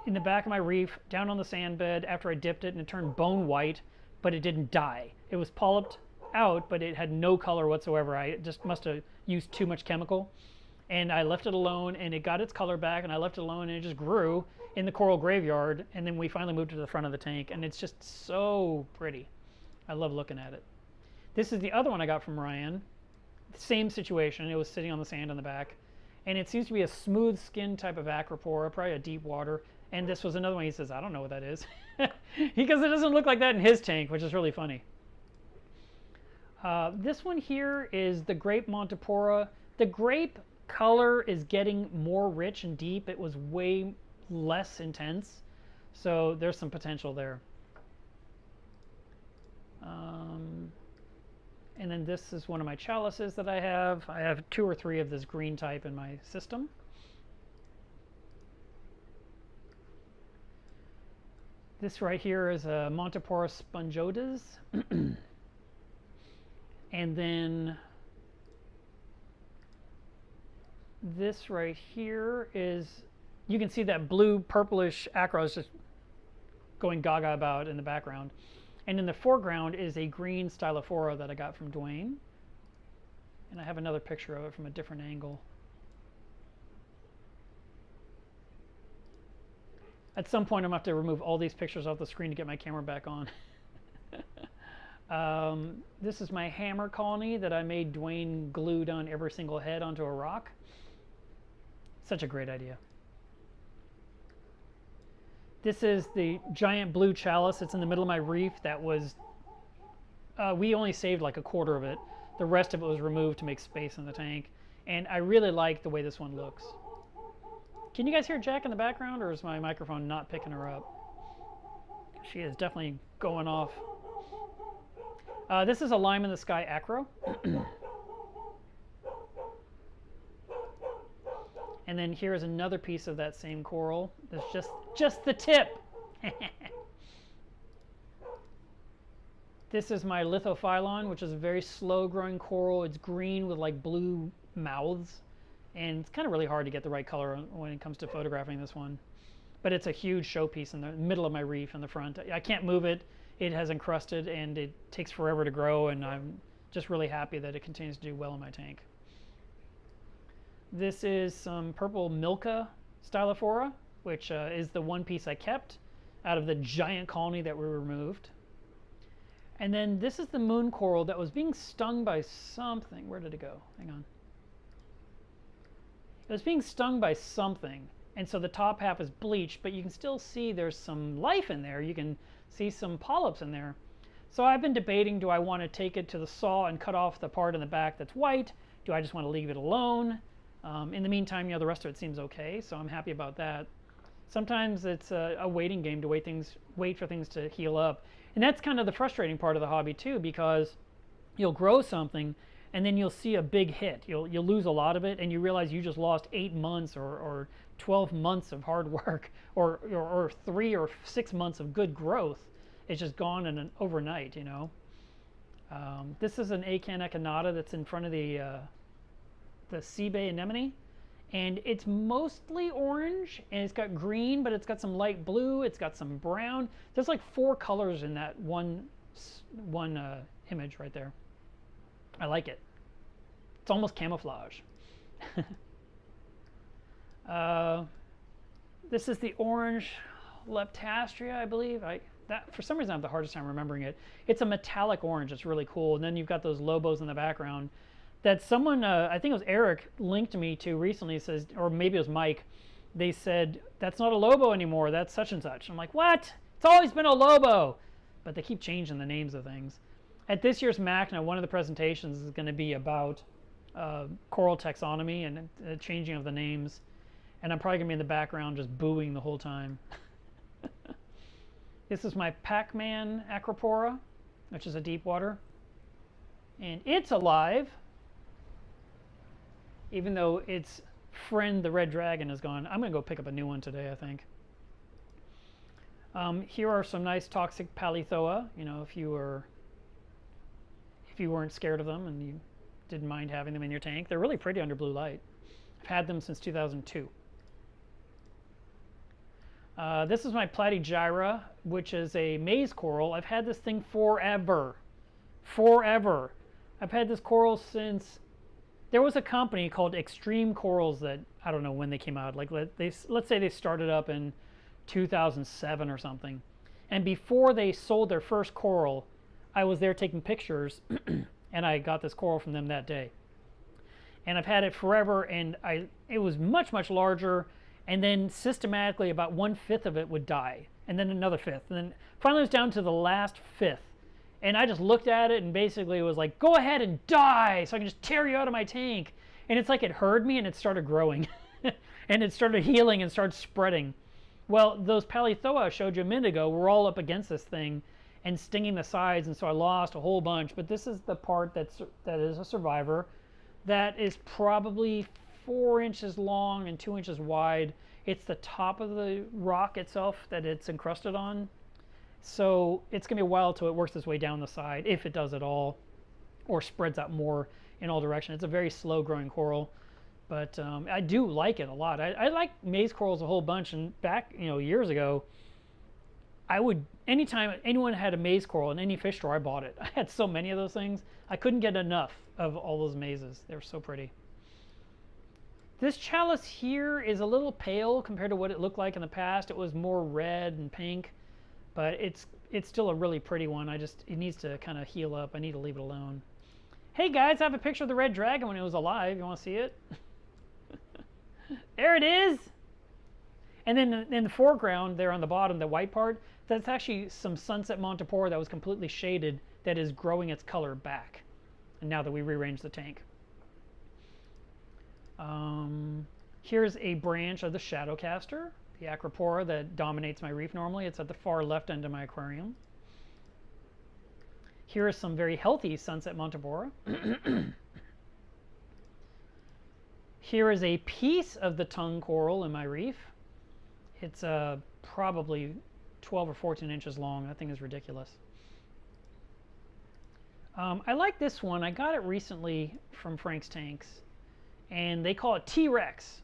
S1: in the back of my reef, down on the sand bed after I dipped it, and it turned bone white, but it didn't die. It was polyped out, but it had no color whatsoever. I just must have used too much chemical. And I left it alone, and it got its color back, and I left it alone, and it just grew in the coral graveyard. And then we finally moved it to the front of the tank, and it's just so pretty. I love looking at it. This is the other one I got from Ryan. Same situation. It was sitting on the sand in the back. And it seems to be a smooth skin type of acropora, probably a deep water. And this was another one. He says, I don't know what that is. Because it doesn't look like that in his tank, which is really funny. This one here is the Grape Montipora. The grape color is getting more rich and deep. It was way less intense. So there's some potential there. And then this is one of my chalices that I have. I have 2 or 3 of this green type in my system. This right here is a Montipora spongiotas. And then this right here is, you can see that blue purplish acro is just going gaga about in the background. And in the foreground is a green stylophora that I got from Dwayne. And I have another picture of it from a different angle. At some point, I'm going to have to remove all these pictures off the screen to get my camera back on. This is my hammer colony that I made Dwayne glue down every single head onto a rock. Such a great idea. This is the giant blue chalice. It's in the middle of my reef. That was, we only saved like a quarter of it. The rest of it was removed to make space in the tank. And I really like the way this one looks. Can you guys hear Jack in the background, or is my microphone not picking her up? She is definitely going off. This is a lime in the sky acro. And then here's another piece of that same coral. That's just the tip. This is my Lithophylon, which is a very slow growing coral. It's green with like blue mouths. And it's kind of really hard to get the right color when it comes to photographing this one. But it's a huge showpiece in the middle of my reef in the front. I can't move it. It has encrusted and it takes forever to grow, and I'm just really happy that it continues to do well in my tank. This is some purple Milka stylophora, which is the one piece I kept out of the giant colony that we removed. And then this is the moon coral that was being stung by something. Where did it go? Hang on. It was being stung by something, and so the top half is bleached, but you can still see there's some life in there. You can see some polyps in there. So I've been debating, do I want to take it to the saw and cut off the part in the back that's white? Do I just want to leave it alone? In the meantime, the rest of it seems okay, so I'm happy about that. Sometimes it's a waiting game to wait for things to heal up. And that's kind of the frustrating part of the hobby too, because you'll grow something and then you'll see a big hit. You'll lose a lot of it, and you realize you just lost 8 months or 12 months of hard work, or 3 or 6 months of good growth. It's just gone in an overnight, This is an Acan echinata that's in front of the sea bay anemone, And it's mostly orange, and it's got green, but it's got some light blue, it's got some brown. There's like 4 colors in that one image right there. I like it. It's almost camouflage. This is the orange Leptastria, I believe. That for some reason I have the hardest time remembering it. It's a metallic orange. It's really cool. And then you've got those lobos in the background that someone, I think it was Eric, linked me to recently. Says, or maybe it was Mike. They said that's not a lobo anymore. That's such and such. I'm like, what? It's always been a lobo. But they keep changing the names of things. At this year's MACNA, one of the presentations is going to be about coral taxonomy and the changing of the names. And I'm probably going to be in the background just booing the whole time. This is my Pac-Man Acropora, which is a deep water. And it's alive, even though its friend, the red dragon, is gone. I'm going to go pick up a new one today, I think. Here are some nice toxic Palithoa. You know, if you weren't scared of them and you didn't mind having them in your tank. They're really pretty under blue light. I've had them since 2002. This is my Platygyra, which is a maze coral. I've had this thing forever. Forever. I've had this coral since there was a company called Extreme Corals that, I don't know when they came out. Like let's say they started up in 2007 or something. And before they sold their first coral, I was there taking pictures and I got this coral from them that day. And I've had it forever, and it was much, much larger. And then systematically about 1/5 of it would die, and then another 1/5, and then finally it was down to the last 1/5. And I just looked at it and basically was like, go ahead and die so I can just tear you out of my tank. And it's like it heard me and it started growing and it started healing and started spreading. Well, those Palithoa I showed you a minute ago were all up against this thing and stinging the sides, and so I lost a whole bunch. But this is the part that is a survivor that is probably 4 inches long and 2 inches wide. It's the top of the rock itself that it's encrusted on. So it's going to be a while till it works its way down the side, if it does at all, or spreads out more in all directions. It's a very slow growing coral, but I do like it a lot. I like maze corals a whole bunch, and back years ago, I would, anytime anyone had a maze coral in any fish store, I bought it. I had so many of those things. I couldn't get enough of all those mazes. They were so pretty. This chalice here is a little pale compared to what it looked like in the past. It was more red and pink, but it's still a really pretty one. It needs to kind of heal up. I need to leave it alone. Hey guys, I have a picture of the red dragon when it was alive. You want to see it? There it is. And then in the foreground there on the bottom, the white part, that's actually some Sunset Montipora that was completely shaded that is growing its color back. And now that we rearranged the tank. Here's a branch of the Shadowcaster, the Acropora that dominates my reef normally. It's at the far left end of my aquarium. Here is some very healthy Sunset Montipora. Here is a piece of the tongue coral in my reef. It's probably 12 or 14 inches long. That thing is ridiculous. I like this one. I got it recently from Frank's Tanks. And they call it T-Rex,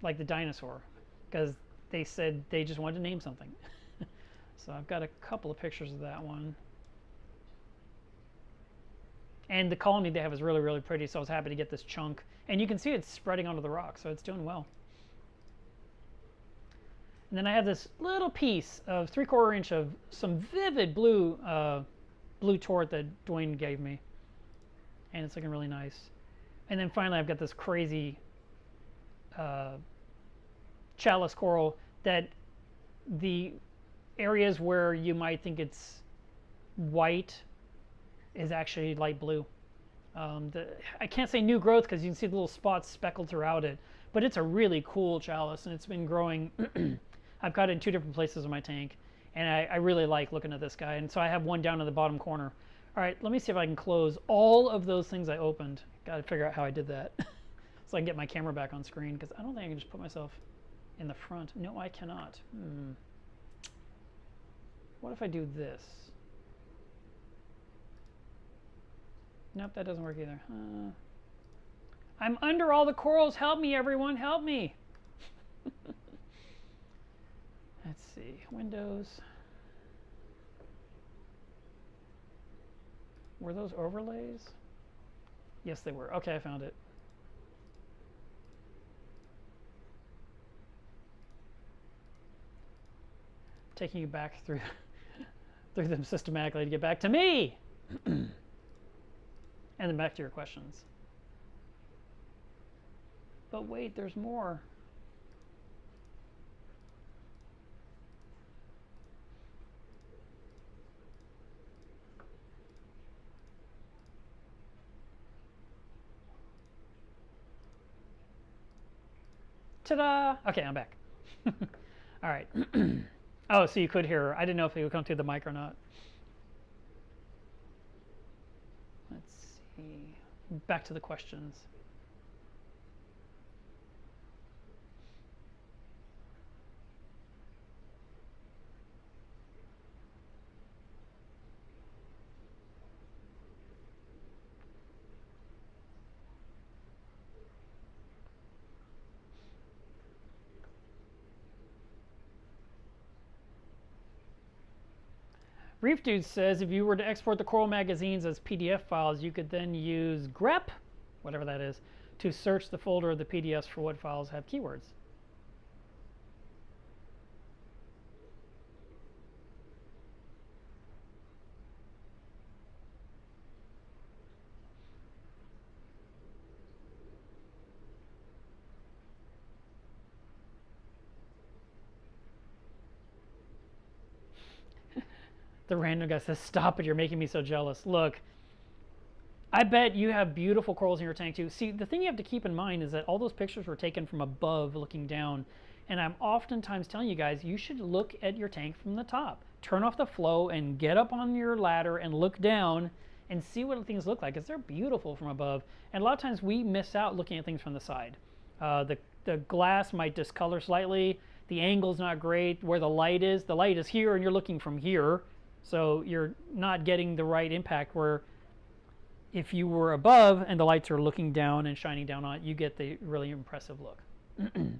S1: like the dinosaur, because they said they just wanted to name something. So I've got a couple of pictures of that one. And the colony they have is really, really pretty, so I was happy to get this chunk. And you can see it's spreading onto the rock, so it's doing well. And then I have this little piece of 3/4 inch of some vivid blue tort that Dwayne gave me. And it's looking really nice. And then finally, I've got this crazy chalice coral that the areas where you might think it's white is actually light blue. I can't say new growth because you can see the little spots speckled throughout it, but it's a really cool chalice, and it's been growing. I've got it in 2 different places in my tank, and I really like looking at this guy. And so I have one down in the bottom corner. All right, let me see if I can close all of those things I opened. Got to figure out how I did that so I can get my camera back on screen, because I don't think I can just put myself in the front. No, I cannot. What if I do this? Nope, that doesn't work either. I'm under all the corals. Help me, everyone. Help me. Let's see. Windows. Were those overlays? Yes, they were. Okay, I found it. Taking you back through them systematically to get back to me. And then back to your questions. But wait, there's more. Ta-da! Okay, I'm back. All right. Oh, so you could hear her. I didn't know if it would come through the mic or not. Let's see. Back to the questions. Reef Dude says if you were to export the coral magazines as PDF files, you could then use grep, whatever that is, to search the folder of the PDFs for what files have keywords. The random guy says, stop it, you're making me so jealous. Look, I bet you have beautiful corals in your tank too. See, the thing you have to keep in mind is that all those pictures were taken from above looking down. And I'm oftentimes telling you guys, you should look at your tank from the top. Turn off the flow and get up on your ladder and look down and see what things look like, because they're beautiful from above. And a lot of times we miss out looking at things from the side. The glass might discolor slightly. The angle's not great. Where the light is here and you're looking from here. So you're not getting the right impact, where if you were above and the lights are looking down and shining down on it, you get the really impressive look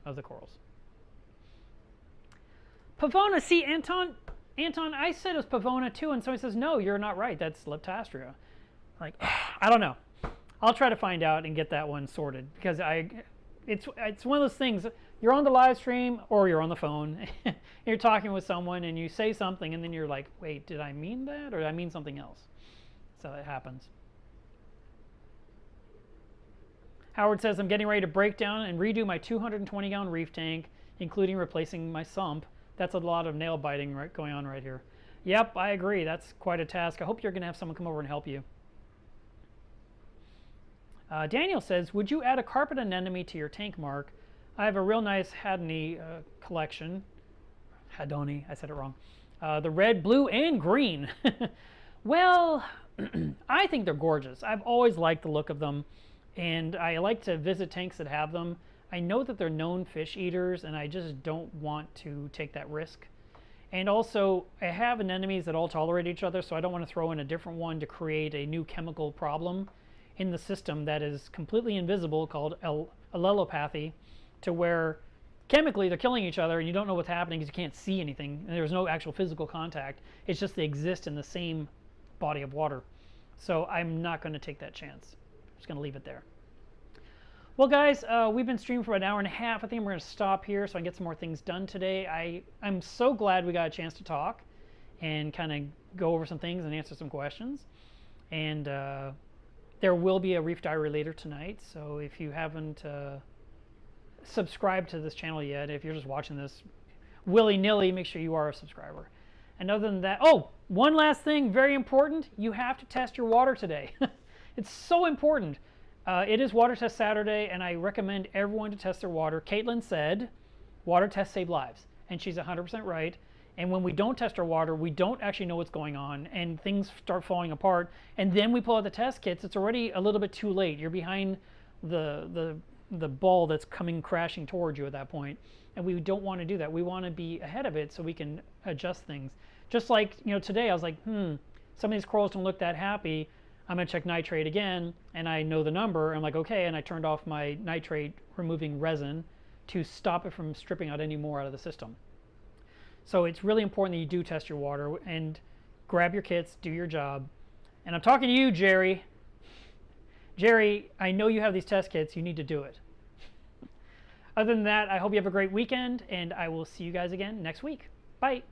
S1: of the corals. Pavona, see, Anton, I said it was Pavona too, and somebody says, no, you're not right, that's Leptastria. Like, I don't know. I'll try to find out and get that one sorted, because it's one of those things, you're on the live stream or you're on the phone, you're talking with someone and you say something and then you're like, wait, did I mean that or did I mean something else? So it happens. Howard says, I'm getting ready to break down and redo my 220-gallon reef tank, including replacing my sump. That's a lot of nail biting going on right here. Yep, I agree. That's quite a task. I hope you're going to have someone come over and help you. Daniel says, would you add a carpet anemone to your tank, Mark? I have a real nice Hadney collection. Hadoni, I said it wrong. The red, blue, and green. Well, I think they're gorgeous. I've always liked the look of them, and I like to visit tanks that have them. I know that they're known fish eaters, and I just don't want to take that risk. And also, I have anemones that all tolerate each other, so I don't want to throw in a different one to create a new chemical problem in the system that is completely invisible, called allelopathy, to where chemically they're killing each other and you don't know what's happening because you can't see anything and there's no actual physical contact. It's just they exist in the same body of water. So I'm not going to take that chance. I'm just going to leave it there. Well, guys, we've been streaming for about an hour and a half. I think we're going to stop here so I can get some more things done today. I'm so glad we got a chance to talk and kind of go over some things and answer some questions. And there will be a Reef Diary later tonight, so if you haven't subscribed to this channel yet, if you're just watching this willy-nilly, make sure you are a subscriber. And other than that, oh, one last thing, very important, you have to test your water today. It's so important. It is Water Test Saturday, and I recommend everyone to test their water. Caitlin said, water tests save lives, and she's 100% right. And when we don't test our water, we don't actually know what's going on, and things start falling apart. And then we pull out the test kits. It's already a little bit too late. You're behind the ball that's coming crashing towards you at that point. And we don't want to do that. We want to be ahead of it so we can adjust things. Just like, today I was like, some of these corals don't look that happy. I'm going to check nitrate again, and I know the number. I'm like, okay, and I turned off my nitrate removing resin to stop it from stripping out any more out of the system. So it's really important that you do test your water and grab your kits, do your job. And I'm talking to you, Jerry. Jerry, I know you have these test kits. You need to do it. Other than that, I hope you have a great weekend, and I will see you guys again next week. Bye.